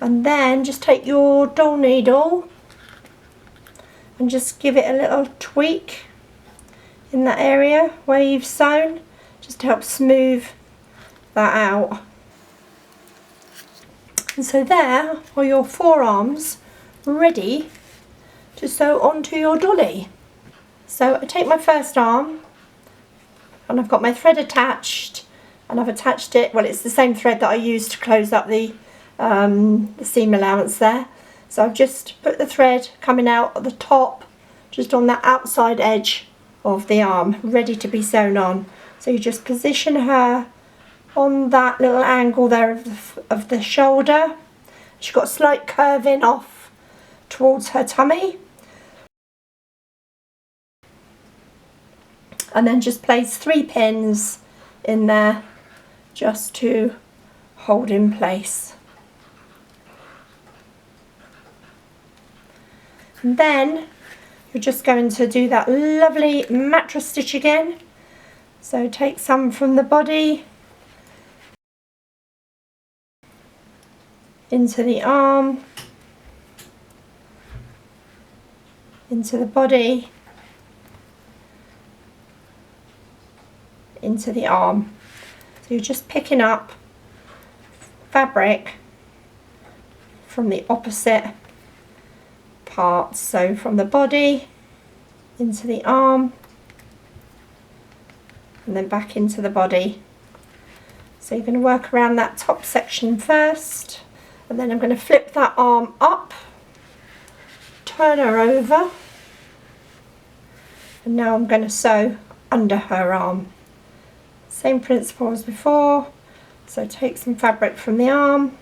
And then just take your doll needle and just give it a little tweak in that area where you've sewn, just to help smooth that out. And so there are your four arms ready to sew onto your dolly. So I take my first arm and I've got my thread attached, and I've attached it, well, it's the same thread that I used to close up the seam allowance there. So I've just put the thread coming out at the top, just on that outside edge of the arm, ready to be sewn on. So you just position her on that little angle there of the shoulder. She's got a slight curving off towards her tummy. And then just place 3 pins in there just to hold in place. And then you're just going to do that lovely mattress stitch again. So take some from the body into the arm, into the body, into the arm. So you're just picking up fabric from the opposite parts, so from the body into the arm and then back into the body. So you're going to work around that top section first, and then I'm going to flip that arm up, turn her over, and now I'm going to sew under her arm. Same principle as before, so take some fabric from the arm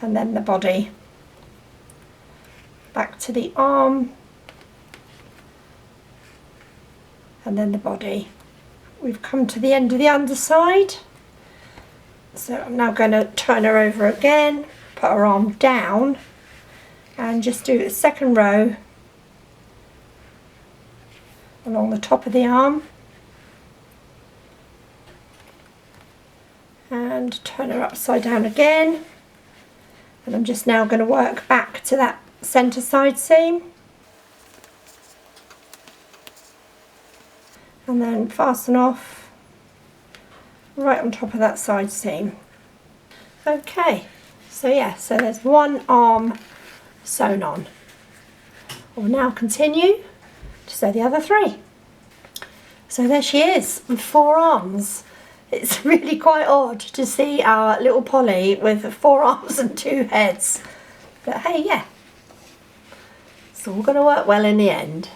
and then the body, back to the arm and then the body. We've come to the end of the underside, so I'm now going to turn her over again, put her arm down and just do the second row along the top of the arm and turn her upside down again. And I'm just now going to work back to that centre side seam and then fasten off right on top of that side seam. Okay, so yeah, so there's one arm sewn on. We'll now continue to sew the other three. So there she is with 4 arms. It's really quite odd to see our little Polly with 4 arms and 2 heads. But hey, yeah, it's all going to work well in the end.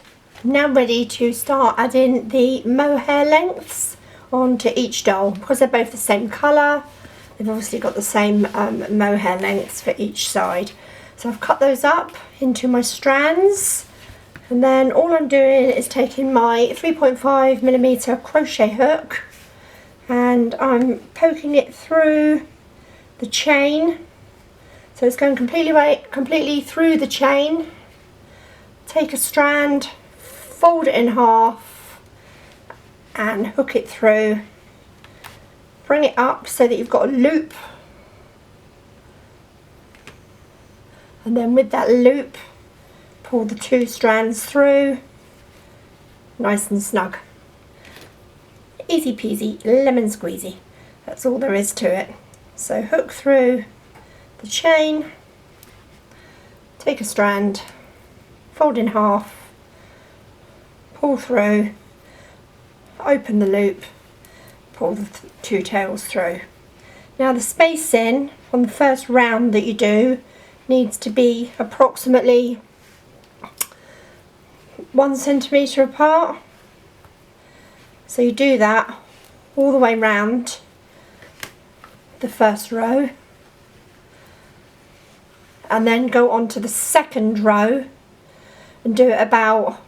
I'm now ready to start adding the mohair lengths onto each doll. Because they're both the same colour, they've obviously got the same mohair lengths for each side. So I've cut those up into my strands, and then all I'm doing is taking my 3.5mm crochet hook and I'm poking it through the chain, so it's going completely through the chain. Take a strand, fold it in half and hook it through. Bring it up so that you've got a loop, and then with that loop pull the 2 strands through, nice and snug. Easy peasy, lemon squeezy. That's all there is to it. So hook through the chain, take a strand, fold in half, pull through, open the loop, pull the 2 tails through. Now the spacing on the first round that you do needs to be approximately 1 centimetre apart. So you do that all the way round the first row and then go on to the second row and do it about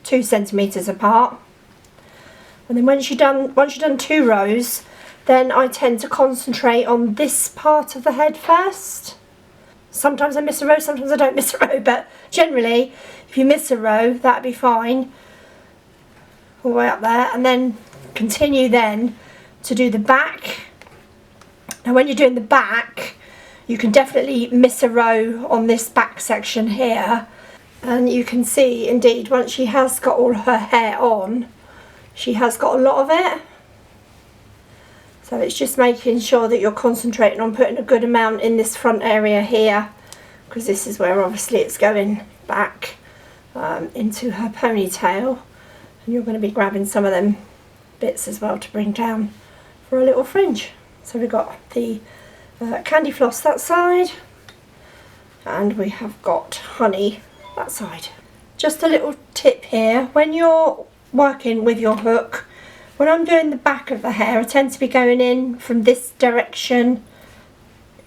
2 centimetres apart. And then once you've done 2 rows, then I tend to concentrate on this part of the head first. Sometimes I miss a row, sometimes I don't miss a row, but generally if you miss a row, that'd be fine. All the way up there, and then continue then to do the back. Now when you're doing the back, you can definitely miss a row on this back section here, and you can see indeed once she has got all her hair on, she has got a lot of it. So it's just making sure that you're concentrating on putting a good amount in this front area here, because this is where obviously it's going back into her ponytail. And you're going to be grabbing some of them bits as well to bring down for a little fringe. So we've got the candy floss that side, and we have got honey that side. Just a little tip here, when you're working with your hook, when I'm doing the back of the hair, I tend to be going in from this direction,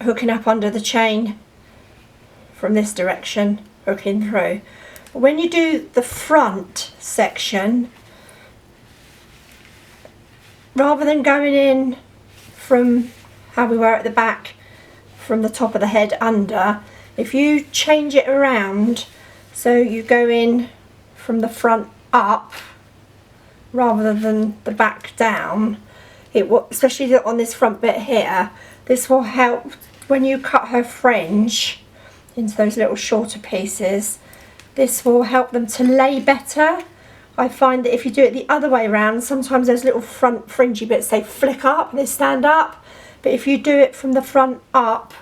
hooking up under the chain, from this direction, hooking through. When you do the front section, rather than going in from how we were at the back, from the top of the head under, if you change it around so you go in from the front up rather than the back down, it will, especially on this front bit here, this will help when you cut her fringe into those little shorter pieces. This will help them to lay better. I find that if you do it the other way around, sometimes those little front fringy bits, they flick up, they stand up. But if you do it from the front up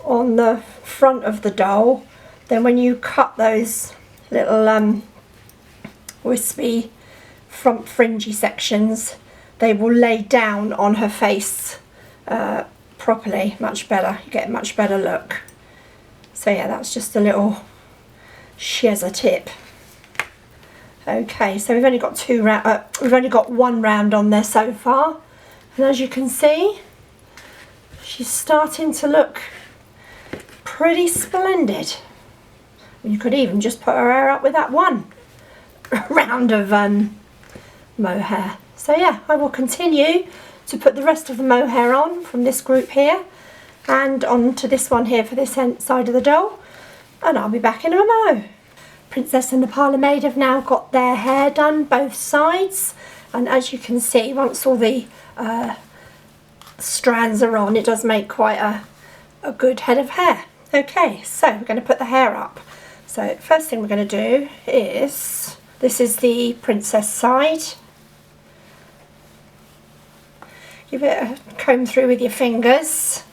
on the front of the doll, then when you cut those little wispy front fringy sections, they will lay down on her face properly, much better. You get a much better look. So yeah, that's just a little shizzer tip. Okay, so we've only got one round on there so far, and as you can see, she's starting to look pretty splendid. You could even just put her hair up with that one round of mohair. So yeah, I will continue to put the rest of the mohair on from this group here and onto this one here for this side of the doll, and I'll be back in a mo. Princess and the Parlour Maid have now got their hair done both sides, and as you can see, once all the strands are on, it does make quite a good head of hair. Okay, so we're going to put the hair up. So first thing we're going to do is, this is the princess side. Give it a comb through with your fingers,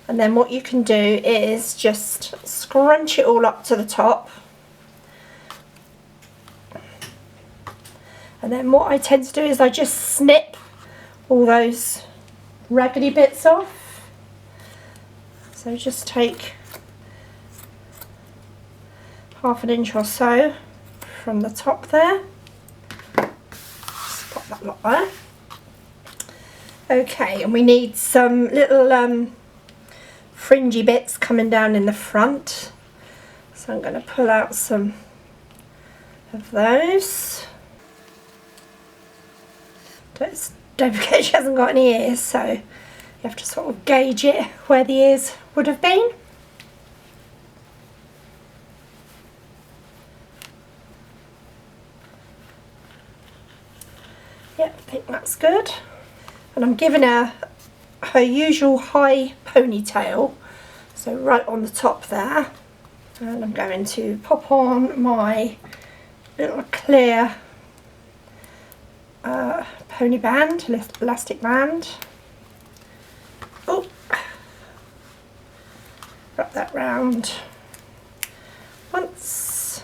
and then what you can do is just scrunch it all up to the top. And then what I tend to do is I just snip all those raggedy bits off. So just take 1/2 inch or so from the top there. Just pop that lot there. Okay, and we need some little fringy bits coming down in the front. So I'm going to pull out some of those. Don't forget she hasn't got any ears, so you have to sort of gauge it where the ears would have been. Yep, I think that's good. And I'm giving her her usual high ponytail, so right on the top there. And I'm going to pop on my little clear pony band, elastic band. Oh, wrap that round once,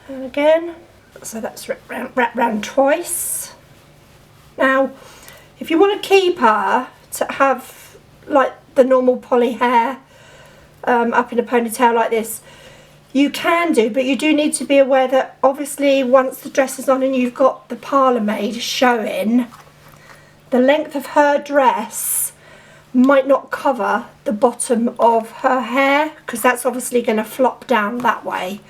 and again, so that's wrapped round twice. Now, if you want to keep her to have like the normal poly hair up in a ponytail like this, you can do, but you do need to be aware that obviously once the dress is on and you've got the parlour maid showing, the length of her dress might not cover the bottom of her hair, because that's obviously going to flop down that way.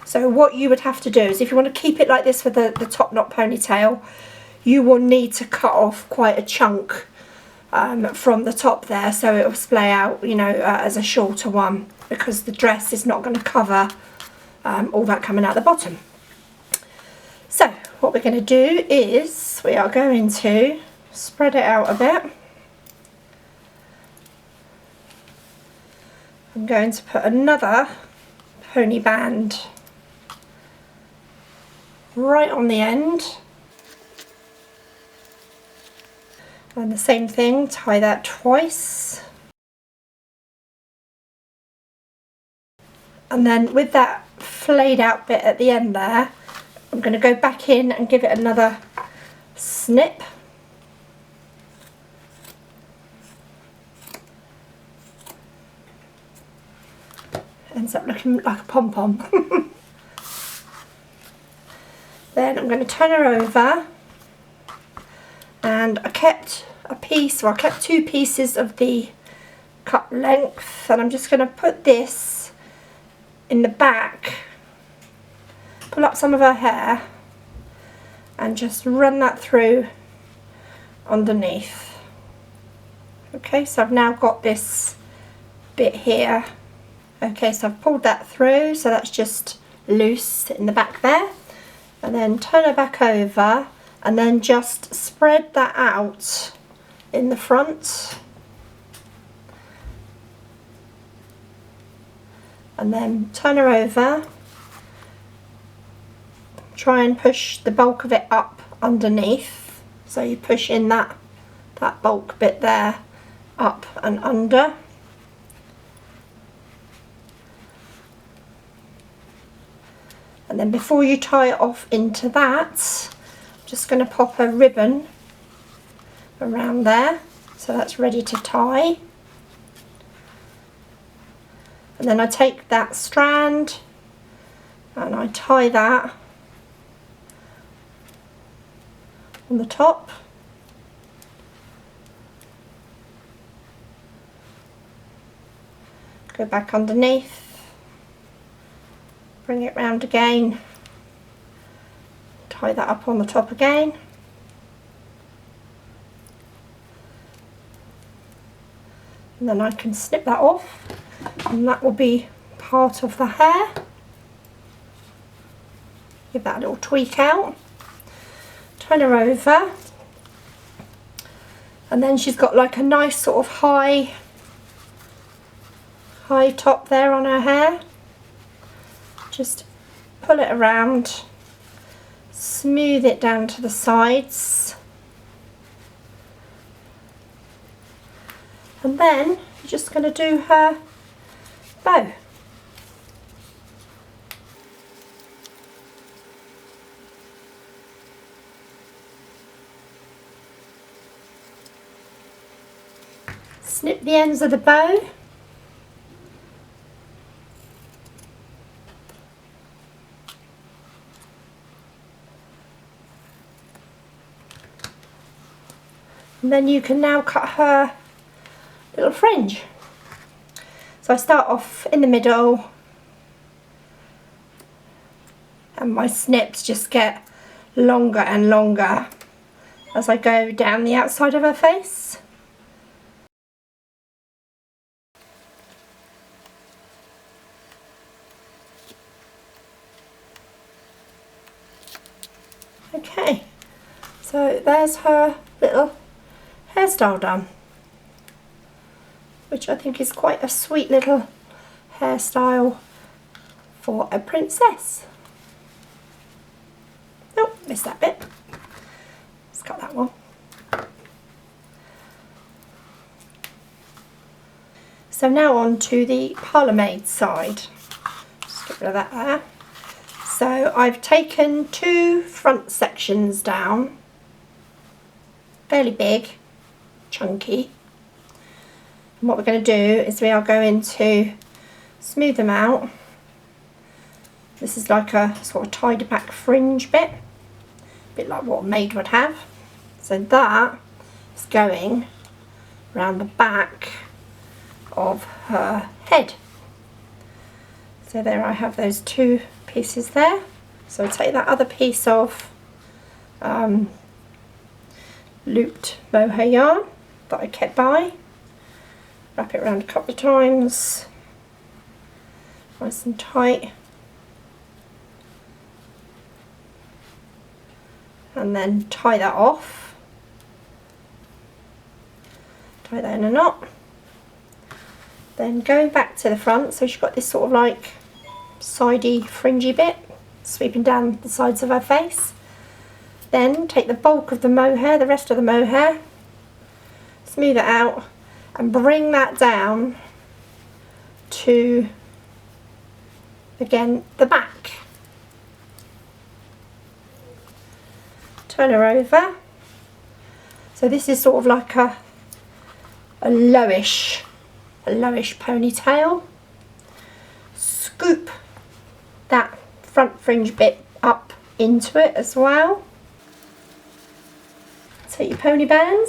So what you would have to do is, if you want to keep it like this with the top knot ponytail, you will need to cut off quite a chunk from the top there, so it will splay out, you know, as a shorter one, because the dress is not going to cover all that coming out the bottom. So what we're going to do is we are going to spread it out a bit. I'm going to put another pony band right on the end, and the same thing, tie that twice. And then with that flayed out bit at the end there, I'm going to go back in and give it another snip. Ends up looking like a pom-pom. Then I'm going to turn her over, and I kept a piece, or I kept 2 pieces of the cut length, and I'm just going to put this in the back, pull up some of her hair and just run that through underneath. Okay, so I've now got this bit here. Okay, so I've pulled that through, so that's just loose in the back there, and then turn her back over and then just spread that out in the front, and then turn her over, try and push the bulk of it up underneath, so you push in that bulk bit there up and under. And then before you tie it off into that, I'm just going to pop a ribbon around there, so that's ready to tie. And then I take that strand and I tie that on the top. Go back underneath, bring it round again, tie that up on the top again. And then I can snip that off, and that will be part of the hair. Give that a little tweak out, turn her over, and then she's got like a nice sort of high top there on her hair. Just pull it around, smooth it down to the sides, and then you're just going to do her bow. Snip the ends of the bow. And then you can now cut her little fringe. So I start off in the middle, and my snips just get longer and longer as I go down the outside of her face. Okay, so there's her little hairstyle done, which I think is quite a sweet little hairstyle for a princess. Oh, missed that bit. Let's cut that one. So now on to the parlour maid side. Just get rid of that there. So I've taken 2 front sections down, fairly big, chunky. And what we're going to do is we are going to smooth them out. This is like a sort of tied back fringe bit, a bit like what a maid would have. So that is going around the back of her head. So there I have those 2 pieces there. So I take that other piece of looped mohair yarn that I kept by, wrap it around a couple of times, nice and tight, and then tie that off, tie that in a knot. Then going back to the front, so she's got this sort of like sidey fringy bit sweeping down the sides of her face. Then take the bulk of the mohair, the rest of the mohair, smooth it out and bring that down to, again, the back. Turn her over. So this is sort of like a lowish ponytail. Scoop that front fringe bit up into it as well. Take your pony band,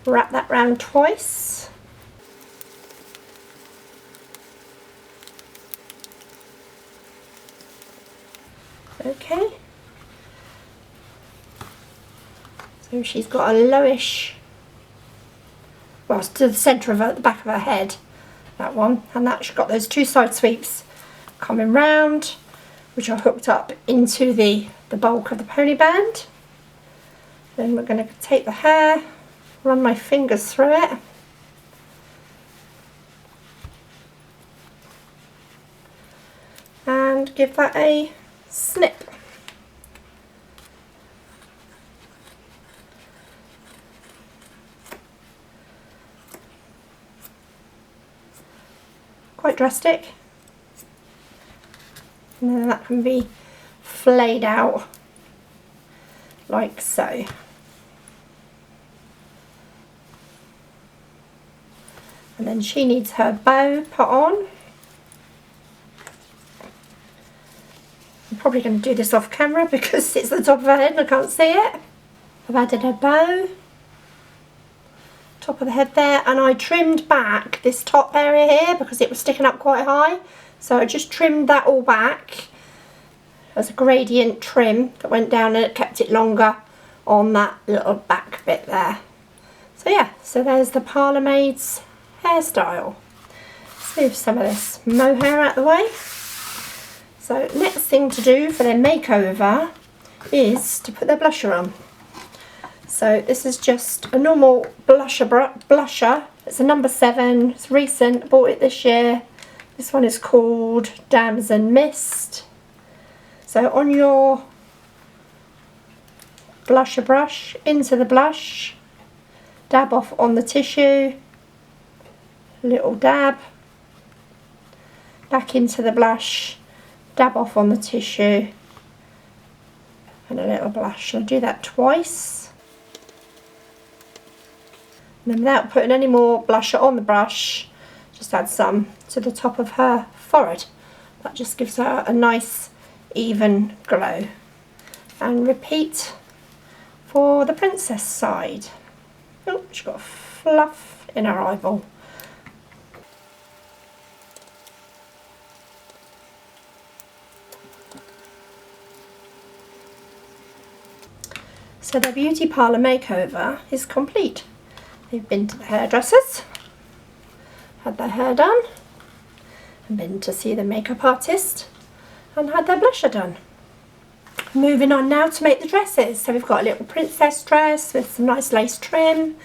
wrap that round twice. Okay. So she's got a lowish, well, it's to the centre of her, the back of her head, that one, and that she's got those 2 side sweeps coming round, which are hooked up into the bulk of the pony band. Then we're going to take the hair, run my fingers through it, and give that a snip. quite drastic. And then that can be flayed out like so. And then she needs her bow put on. I'm probably going to do this off camera because it's the top of her head and I can't see it. I've added her bow, top of the head there, and I trimmed back this top area here because it was sticking up quite high. So I just trimmed that all back as a gradient trim that went down and it kept it longer on that little back bit there. So yeah, so there's the Parlour Maid's hairstyle. Let's move some of this mohair out of the way. So next thing to do for their makeover is to put their blusher on. So this is just a normal blusher. It's a number 7, it's recent, I bought it this year. This one is called Damson Mist. So on your blusher brush, into the blush, dab off on the tissue, little dab, back into the blush, dab off on the tissue, and a little blush. I'll do that twice. And then without putting any more blusher on the brush, just add some to the top of her forehead. That just gives her a nice even glow. And repeat for the princess side. Oh, she's got fluff in her eyeball. So their beauty parlour makeover is complete. They've been to the hairdressers, had their hair done, and been to see the makeup artist and had their blusher done. Moving on now to make the dresses. So we've got a little princess dress with some nice lace trim,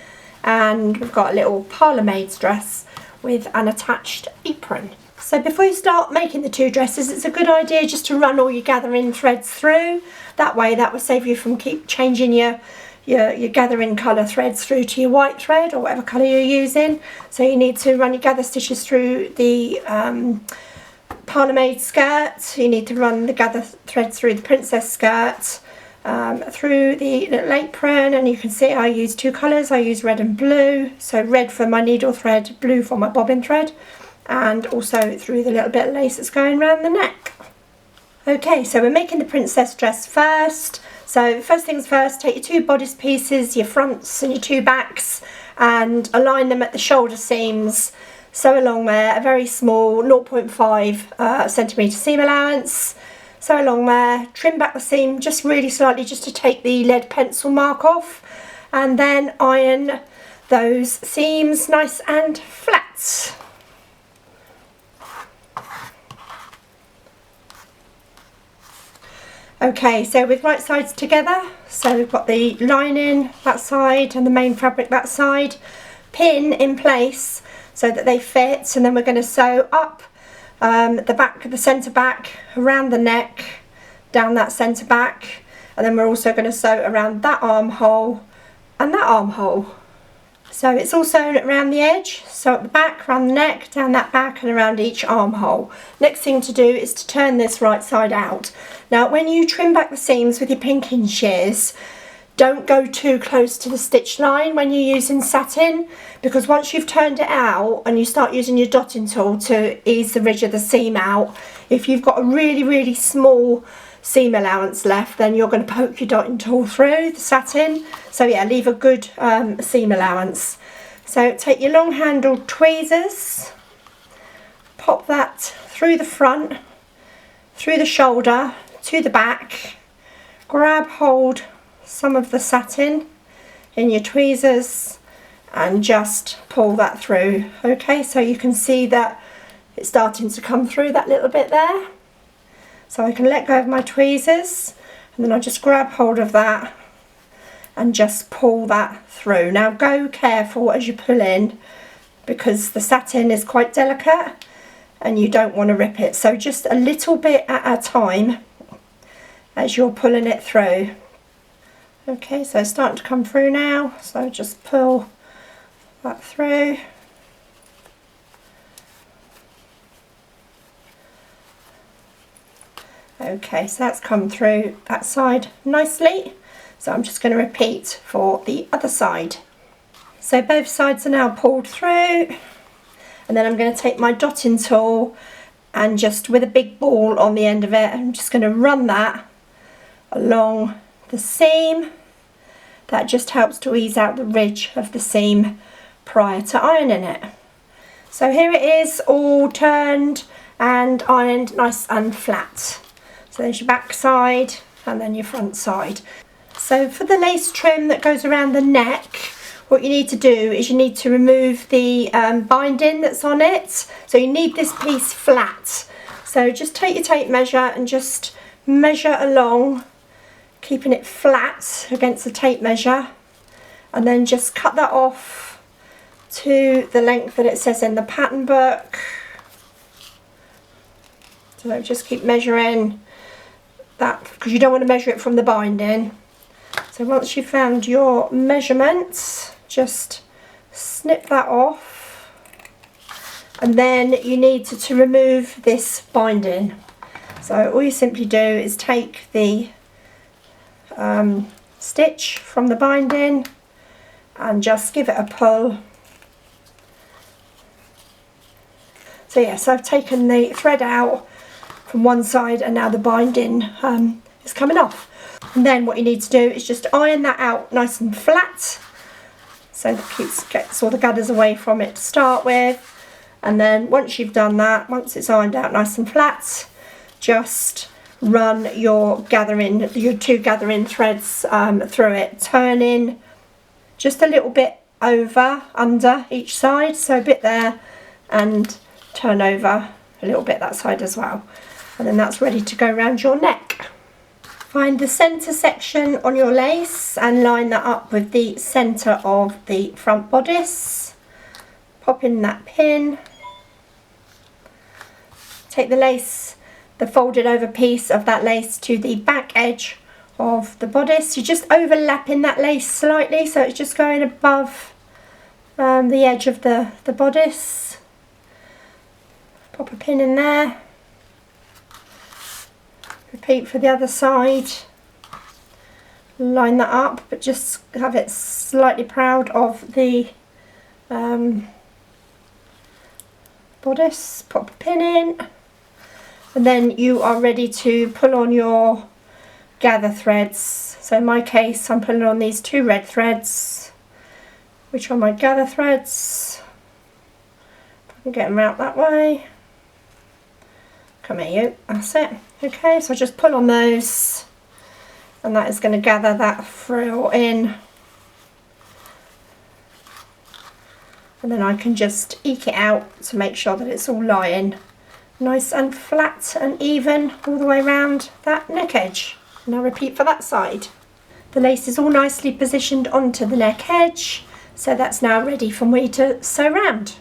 and we've got a little parlour maid's dress with an attached apron. So before you start making the two dresses, it's a good idea just to run all your gathering threads through. That way that will save you from keep changing your gathering colour threads through to your white thread or whatever colour you're using. So you need to run your gather stitches through the Parlour Maid skirt, you need to run the gather threads through the princess skirt, through the little apron, and you can see I use two colours. I use red and blue, so red for my needle thread, blue for my bobbin thread, and also through the little bit of lace that's going around the neck. Okay, so we're making the princess dress first. So first things first, take your two bodice pieces, your fronts and your two backs, and align them at the shoulder seams. Sew along there, a very small 0.5 centimetre seam allowance. Sew along there, trim back the seam just really slightly just to take the lead pencil mark off, and then iron those seams nice and flat. Okay, so with right sides together, so we've got the lining that side and the main fabric that side, pin in place so that they fit, and then we're going to sew up the back, the centre back, around the neck, down that centre back, and then we're also going to sew around that armhole and that armhole. So it's all sewn around the edge, so at the back, around the neck, down that back, and around each armhole. Next thing to do is to turn this right side out. Now when you trim back the seams with your pinking shears, don't go too close to the stitch line when you're using satin, because once you've turned it out and you start using your dotting tool to ease the ridge of the seam out, if you've got a really small seam allowance left, then you're going to poke your dotting tool through the satin. So yeah, leave a good seam allowance. So take your long handled tweezers, pop that through the front, through the shoulder, to the back, grab hold some of the satin in your tweezers and just pull that through. Okay, so you can see that it's starting to come through that little bit there. So I can let go of my tweezers and then I just grab hold of that and just pull that through. Now go careful as you pull in, because the satin is quite delicate and you don't want to rip it. So just a little bit at a time as you're pulling it through. Okay, so it's starting to come through now, so just pull that through. Okay, so that's come through that side nicely. So I'm just going to repeat for the other side. So both sides are now pulled through, and then I'm going to take my dotting tool and just with a big ball on the end of it, I'm just going to run that along the seam. That just helps to ease out the ridge of the seam prior to ironing it. So here it is, all turned and ironed nice and flat. So there's your back side and then your front side. So for the lace trim that goes around the neck, what you need to do is you need to remove the binding that's on it. So you need this piece flat. So just take your tape measure and just measure along, keeping it flat against the tape measure, and then just cut that off to the length that it says in the pattern book. So just keep measuring that, because you don't want to measure it from the binding. So once you've found your measurements, just snip that off, and then you need to remove this binding. So all you simply do is take the stitch from the binding and just give it a pull. So yes, I've taken the thread out from one side and now the binding is coming off. And then what you need to do is just iron that out nice and flat, so that gets all the gathers away from it to start with. And then once you've done that, once it's ironed out nice and flat, just run your two gathering threads through it, turning just a little bit under each side, so a bit there and turn over a little bit that side as well, and then that's ready to go around your neck. Find the centre section on your lace and line that up with the centre of the front bodice. Pop in that pin. Take the lace, the folded over piece of that lace, to the back edge of the bodice. You're just overlapping that lace slightly, so it's just going above the edge of the bodice. Pop a pin in there. Repeat for the other side. Line that up, but just have it slightly proud of the bodice. Pop a pin in, and then you are ready to pull on your gather threads. So in my case, I'm pulling on these two red threads, which are my gather threads. I can get them out that way. Come here, you. That's it. Okay, so I just pull on those, and that is going to gather that frill in, and then I can just eke it out to make sure that it's all lying nice and flat and even all the way around that neck edge. Now repeat for that side. The lace is all nicely positioned onto the neck edge, so that's now ready for me to sew round.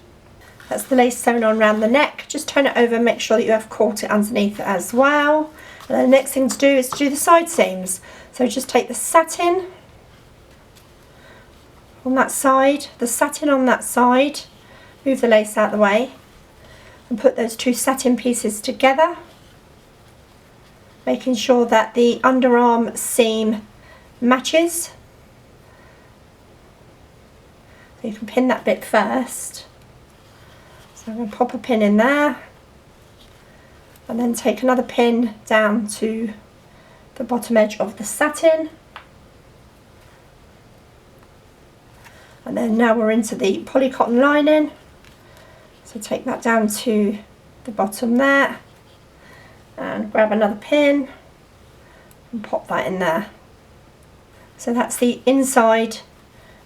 That's the lace sewn on around the neck. Just turn it over and make sure that you have caught it underneath as well. And then the next thing to do is to do the side seams. So just take the satin on that side, move the lace out of the way, and put those two satin pieces together, making sure that the underarm seam matches. So you can pin that bit first. So I'm going to pop a pin in there, and then take another pin down to the bottom edge of the satin. And then now we're into the poly cotton lining. So take that down to the bottom there, and grab another pin and pop that in there. So that's the inside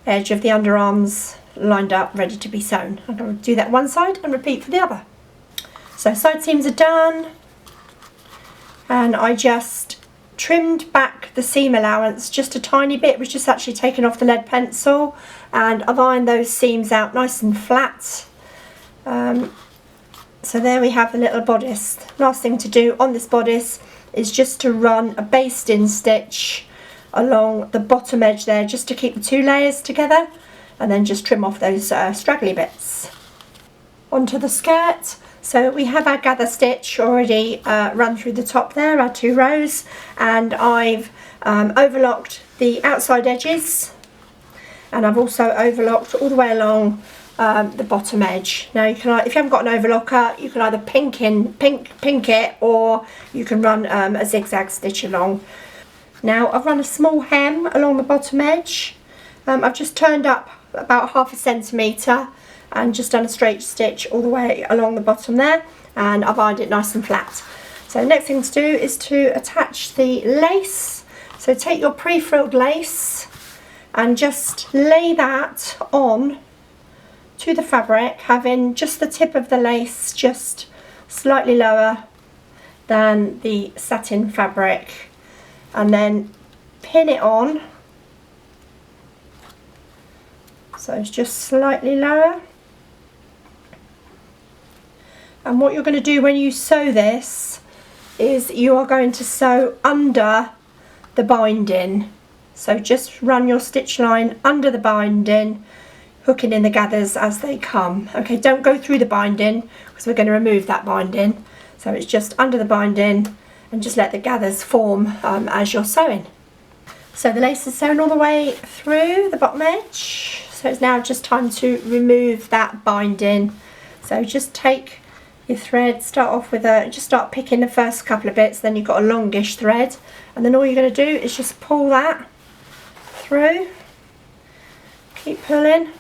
edge of the underarms lined up, ready to be sewn. I'm going to do that one side and repeat for the other. So side seams are done, and I just trimmed back the seam allowance just a tiny bit, which is actually taken off the lead pencil, and I've ironed those seams out nice and flat. So there we have the little bodice. Last thing to do on this bodice is just to run a basting stitch along the bottom edge there, just to keep the two layers together, and then just trim off those straggly bits. Onto the skirt. So we have our gather stitch already run through the top there, our 2 rows, and I've overlocked the outside edges, and I've also overlocked all the way along the bottom edge. Now you can, if you haven't got an overlocker, you can either pink it, or you can run a zigzag stitch along. Now I've run a small hem along the bottom edge. I've just turned up about 1/2 centimetre and just done a straight stitch all the way along the bottom there, and I've ironed it nice and flat. So next thing to do is to attach the lace. So take your pre-frilled lace and just lay that on to the fabric, having just the tip of the lace just slightly lower than the satin fabric, and then pin it on, so it's just slightly lower. And what you're going to do when you sew this is you are going to sew under the binding. So just run your stitch line under the binding, hooking in the gathers as they come. Okay, don't go through the binding because we're going to remove that binding. So it's just under the binding, and just let the gathers form as you're sewing. So the lace is sewn all the way through the bottom edge. So it's now just time to remove that binding. So just take your thread, start off with just start picking the first couple of bits, then you've got a longish thread, and then all you're going to do is just pull that through, keep pulling,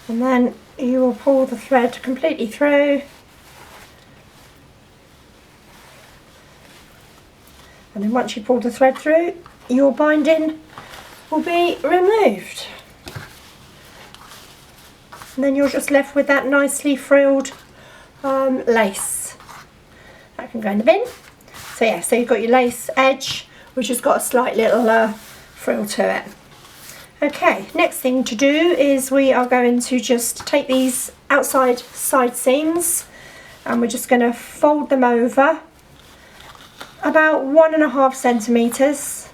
and then you will pull the thread completely through, and then once you pull the thread through, your binding will be removed. And then you're just left with that nicely frilled lace. That can go in the bin. So yeah, so you've got your lace edge, which has got a slight little frill to it. Okay, next thing to do is we are going to just take these outside side seams, and we're just going to fold them over about 1.5 centimetres,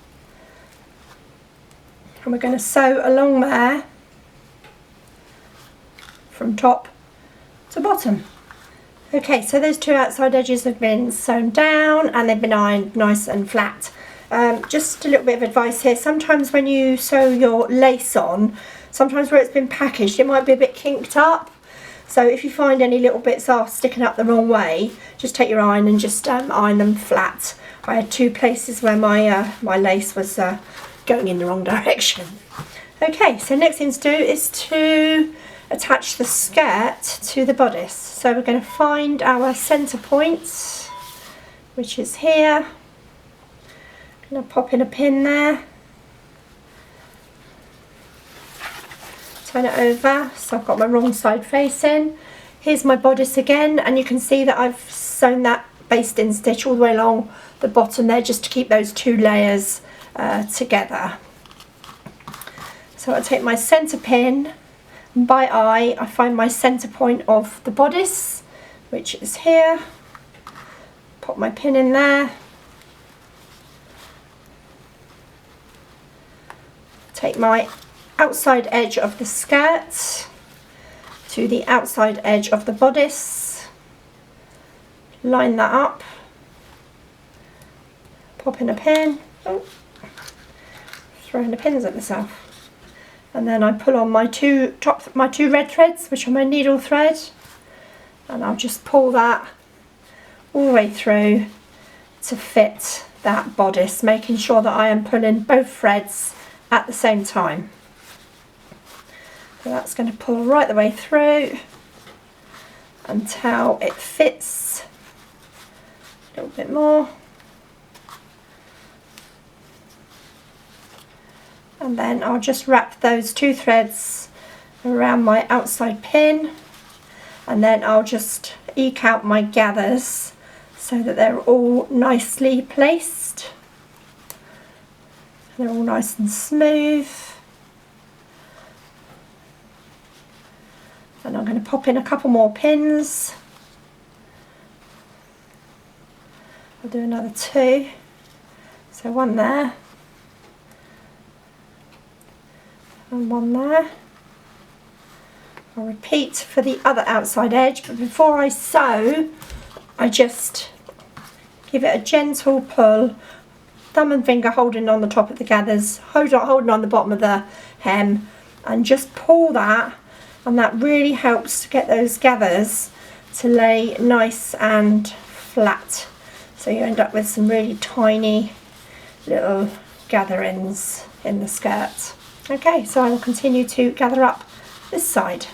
and we're going to sew along there from top to bottom. Okay, so those 2 outside edges have been sewn down and they've been ironed nice and flat. Just a little bit of advice here, sometimes when you sew your lace on, sometimes where it's been packaged it might be a bit kinked up. So if you find any little bits are sticking up the wrong way, just take your iron and just iron them flat. I had 2 places where my my lace was going in the wrong direction. Okay, so next thing to do is to attach the skirt to the bodice. So we're going to find our centre point, which is here. I'm going to pop in a pin there, turn it over so I've got my wrong side facing. Here's my bodice again, and you can see that I've sewn that basting stitch all the way along the bottom there just to keep those 2 layers together. So I'll take my centre pin, and by eye I find my centre point of the bodice, which is here. Pop my pin in there, take my outside edge of the skirt to the outside edge of the bodice, line that up, pop in a pin, throwing the pins at myself. And then I pull on my two red threads, which are my needle thread, and I'll just pull that all the way through to fit that bodice, making sure that I am pulling both threads at the same time. So that's going to pull right the way through until it fits a little bit more. And then I'll just wrap those 2 threads around my outside pin, and then I'll just eke out my gathers so that they're all nicely placed. They're all nice and smooth. And I'm going to pop in a couple more pins. I'll do another 2. So 1 there. And 1 there, I'll repeat for the other outside edge, but before I sew, I just give it a gentle pull, thumb and finger holding on the top of the gathers, holding on the bottom of the hem, and just pull that, and that really helps to get those gathers to lay nice and flat. So you end up with some really tiny little gatherings in the skirt. Okay, so I will continue to gather up this side.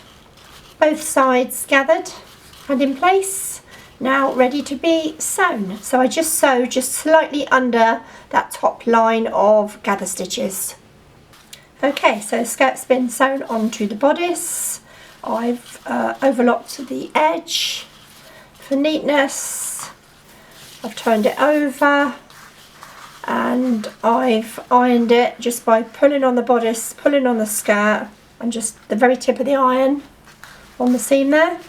Both sides gathered and in place, now ready to be sewn. So I just sew just slightly under that top line of gather stitches. Okay, so the skirt's been sewn onto the bodice. I've overlocked the edge for neatness. I've turned it over and I've ironed it just by pulling on the bodice, pulling on the skirt, and just the very tip of the iron on the seam there,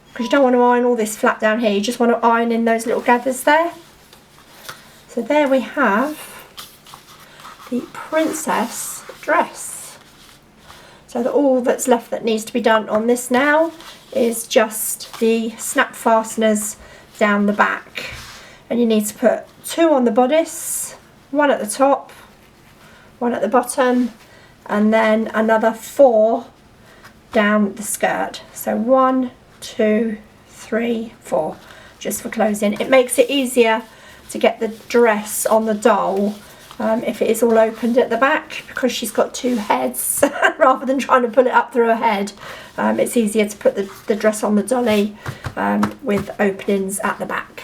because you don't want to iron all this flat down here, you just want to iron in those little gathers there. So there we have the princess dress. So all that's left that needs to be done on this now is just the snap fasteners down the back, and you need to put 2 on the bodice, 1 at the top, 1 at the bottom, and then another 4 down the skirt. So 1, 2, 3, 4, just for closing. It makes it easier to get the dress on the doll if it is all opened at the back, because she's got 2 heads rather than trying to pull it up through her head. It's easier to put the dress on the dolly with openings at the back.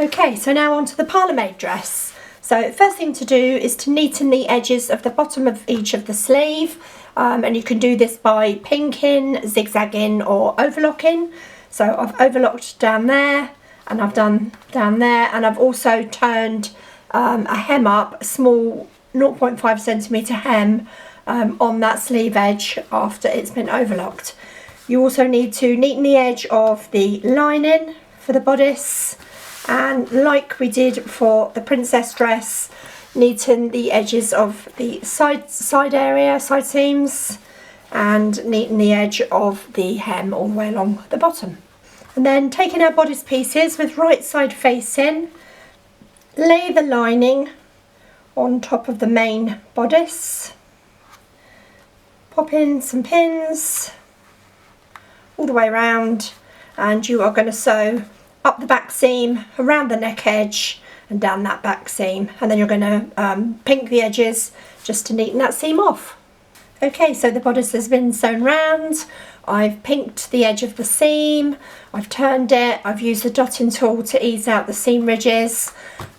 Okay, so now on to the Parlour Maid dress. So first thing to do is to neaten the edges of the bottom of each of the sleeve, and you can do this by pinking, zigzagging or overlocking. So I've overlocked down there, and I've done down there, and I've also turned a hem up, a small 0.5 centimetre hem on that sleeve edge after it's been overlocked. You also need to neaten the edge of the lining for the bodice, and like we did for the princess dress, neaten the edges of the side seams, and neaten the edge of the hem all the way along the bottom. And then taking our bodice pieces with right side facing, lay the lining on top of the main bodice, pop in some pins all the way around, and you are going to sew up the back seam, around the neck edge and down that back seam, and then you're going to pink the edges just to neaten that seam off. Okay, so the bodice has been sewn round. I've pinked the edge of the seam, I've turned it, I've used the dotting tool to ease out the seam ridges.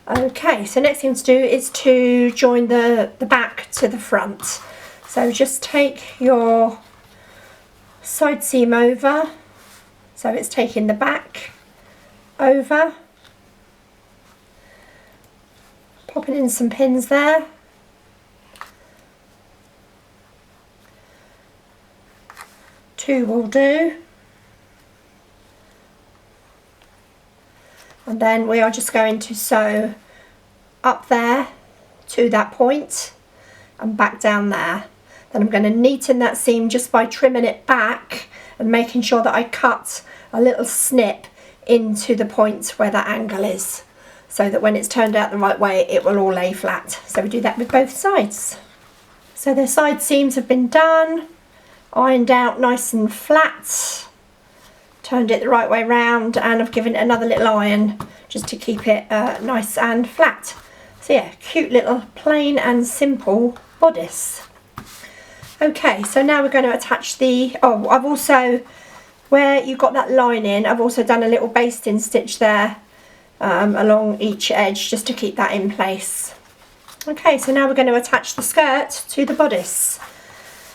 Okay, so next thing to do is to join the back to the front. So just take your side seam over, so it's taking the back over, popping in some pins there, two will do, and then we are just going to sew up there to that point and back down there. Then I'm going to neaten that seam just by trimming it back and making sure that I cut a little snip into the point where that angle is, so that when it's turned out the right way it will all lay flat. So we do that with both sides. So the side seams have been done, ironed out nice and flat, turned it the right way round, and I've given it another little iron just to keep it nice and flat. So yeah, cute little plain and simple bodice. Okay, so now we're going to attach the, I've also, where you got that lining, I've also done a little basting stitch there along each edge just to keep that in place. Okay, so now we're going to attach the skirt to the bodice.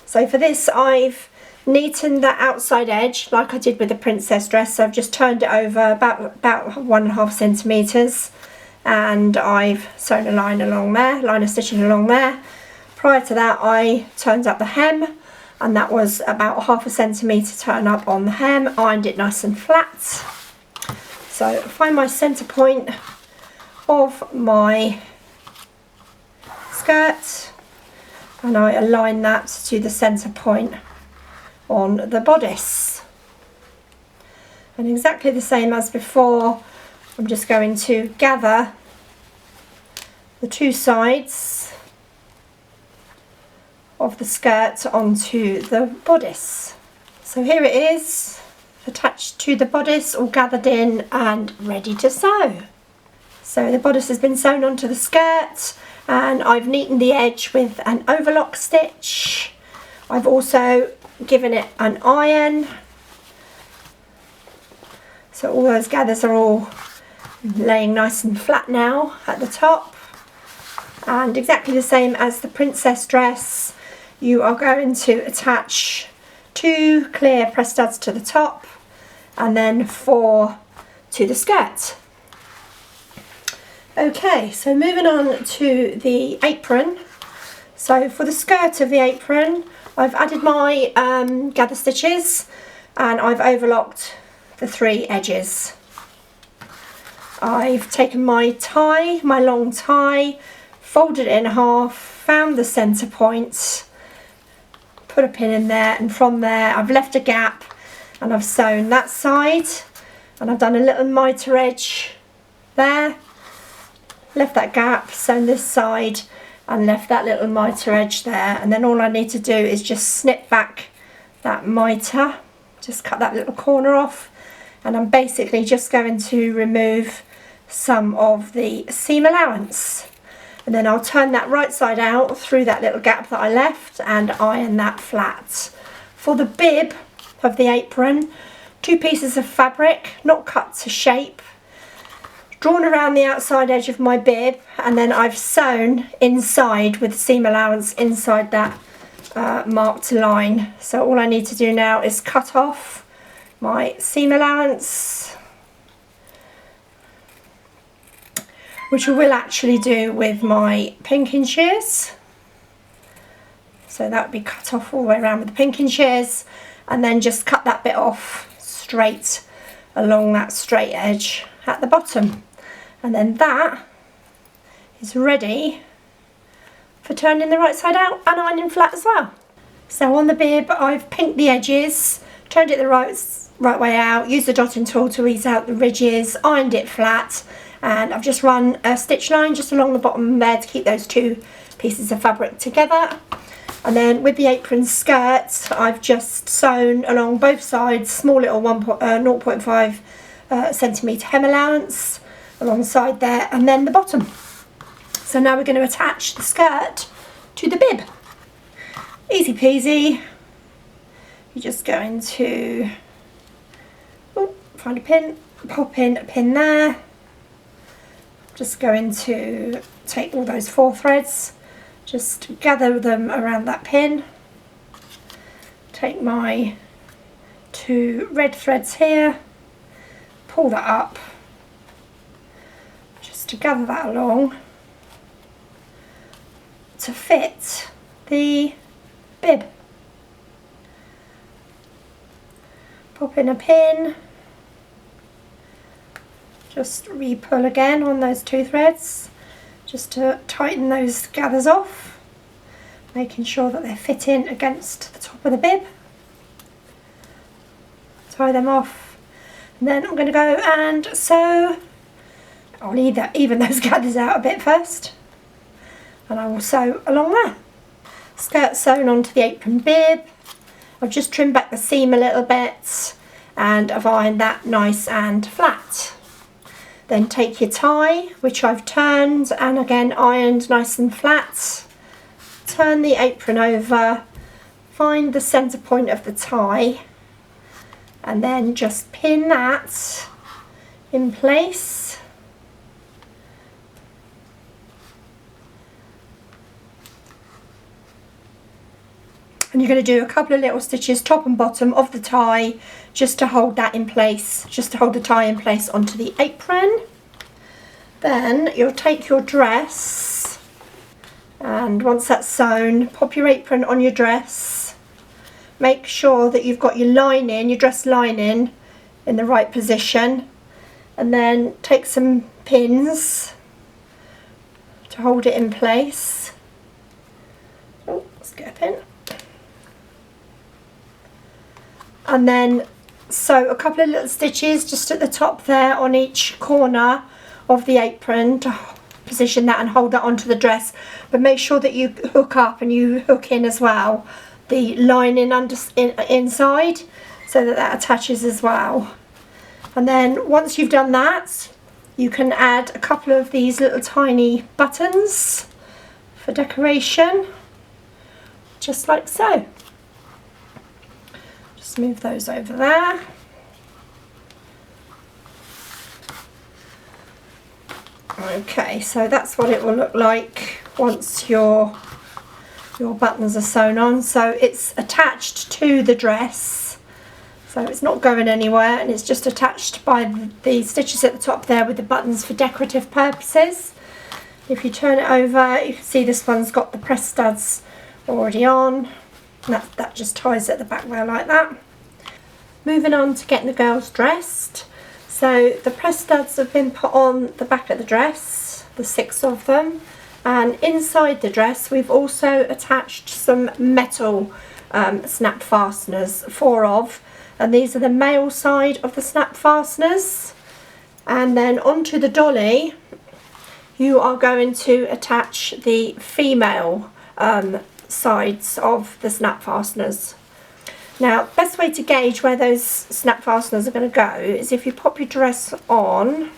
So for this I've neatened the outside edge like I did with the princess dress. So I've just turned it over about 1.5 centimetres, and I've sewn a line along there, line of stitching along there. Prior to that I turned up the hem, and that was about 0.5 centimetre turn up on the hem, ironed it nice and flat. So find my centre point of my skirt, and I align that to the centre point on the bodice. And exactly the same as before, I'm just going to gather the two sides of the skirt onto the bodice. So here it is, attached to the bodice, all gathered in and ready to sew. So the bodice has been sewn onto the skirt, and I've neatened the edge with an overlock stitch. I've also given it an iron, so all those gathers are all laying nice and flat now at the top. And exactly the same as the princess dress, you are going to attach 2 clear press studs to the top and then 4 to the skirt. Okay, so moving on to the apron. So for the skirt of the apron, I've added my gather stitches and I've overlocked the 3 edges. I've taken my tie, my long tie, folded it in half, found the centre point, put a pin in there, and from there I've left a gap and I've sewn that side, and I've done a little mitre edge there, left that gap, sewn this side and left that little mitre edge there, and then all I need to do is just snip back that mitre, just cut that little corner off, and I'm basically just going to remove some of the seam allowance. And then I'll turn that right side out through that little gap that I left and iron that flat. For the bib of the apron, 2 pieces of fabric, not cut to shape, drawn around the outside edge of my bib, and then I've sewn inside with seam allowance inside that marked line. So all I need to do now is cut off my seam allowance, which I will actually do with my pinking shears. So that would be cut off all the way around with the pinking shears, and then just cut that bit off straight along that straight edge at the bottom. And then that is ready for turning the right side out and ironing flat as well. So on the bib, I've pinked the edges, turned it the right way out, used the dotting tool to ease out the ridges, ironed it flat, and I've just run a stitch line just along the bottom there to keep those 2 pieces of fabric together. And then with the apron skirt, I've just sewn along both sides small little 0.5 centimetre hem allowance alongside there, and then the bottom. So now we're going to attach the skirt to the bib. Easy peasy. You're just going to find a pin, pop in a pin there. Just going to take all those 4 threads, just gather them around that pin, take my 2 red threads here, pull that up, just to gather that along to fit the bib. Pop in a pin, just re-pull again on those 2 threads just to tighten those gathers off, making sure that they're fitting against the top of the bib. Tie them off, and then I'm going to go and sew. I'll even those gathers out a bit first, and I will sew along there. Skirt sewn onto the apron bib. I've just trimmed back the seam a little bit and I've ironed that nice and flat. Then take your tie, which I've turned and again ironed nice and flat. Turn the apron over, find the centre point of the tie, and then just pin that in place. And you're going to do a couple of little stitches top and bottom of the tie just to hold that in place, just to hold the tie in place onto the apron. Then you'll take your dress, and once that's sewn, pop your apron on your dress. Make sure that you've got your lining, your dress lining, in the right position, and then take some pins to hold it in place. Oh, let's get a pin. and then sew a couple of little stitches just at the top there on each corner of the apron to position that and hold that onto the dress. But make sure that you hook up and you hook in as well the lining inside, so that that attaches as well. And then once you've done that, you can add a couple of these little tiny buttons for decoration, just like so. Just move those over there. Okay, so that's what it will look like once your buttons are sewn on. So it's attached to the dress, so it's not going anywhere, and it's just attached by the stitches at the top there with the buttons for decorative purposes. If you turn it over, you can see this one's got the press studs already on, and that just ties at the back there like that. Moving on to getting the girls dressed. So the press studs have been put on the back of the dress, the 6 of them, and inside the dress we've also attached some metal snap fasteners, 4 of, and these are the male side of the snap fasteners. And then onto the dolly you are going to attach the female sides of the snap fasteners. Now, best way to gauge where those snap fasteners are going to go is if you pop your dress on,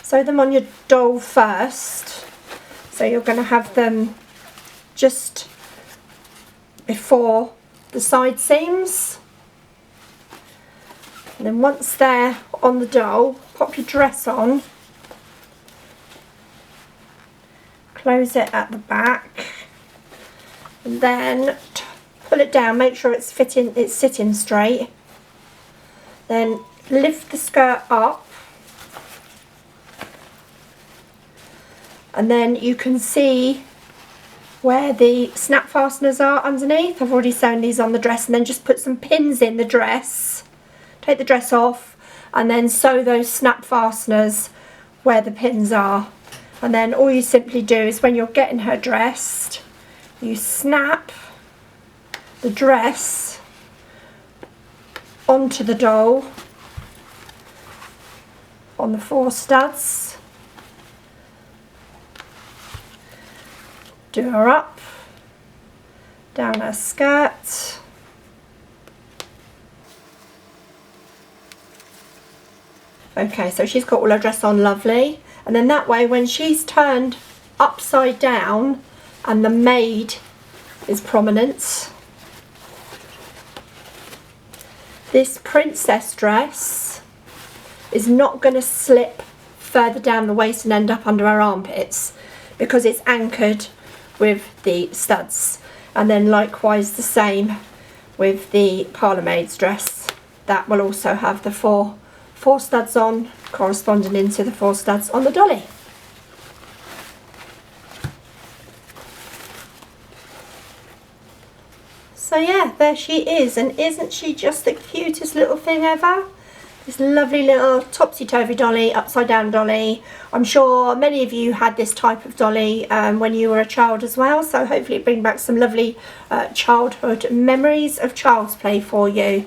sew them on your doll first. So you're going to have them just before the side seams. And then once they're on the doll, pop your dress on, close it at the back, and then pull it down, make sure it's sitting straight. Then lift the skirt up, and then you can see where the snap fasteners are underneath. I've already sewn these on the dress, and then just put some pins in the dress. Take the dress off and then sew those snap fasteners where the pins are. And then all you simply do is when you're getting her dressed, you snap the dress onto the doll on the 4 studs, do her up, down her skirt, okay, so she's got all her dress on lovely, and then that way when she's turned upside down and the maid is prominent, this princess dress is not going to slip further down the waist and end up under her armpits because it's anchored with the studs. And then likewise the same with the parlour maid's dress, that will also have the four studs on, corresponding into the 4 studs on the dolly. So yeah, there she is, and isn't she just the cutest little thing ever? This lovely little Topsy Turvy Dolly, upside down dolly. I'm sure many of you had this type of dolly when you were a child as well, so hopefully it brings back some lovely childhood memories of child's play for you.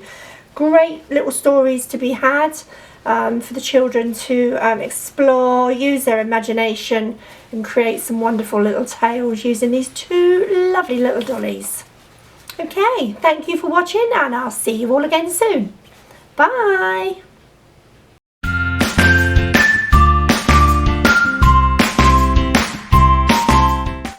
Great little stories to be had for the children to explore, use their imagination and create some wonderful little tales using these 2 lovely little dollies. Okay, thank you for watching, and I'll see you all again soon. Bye!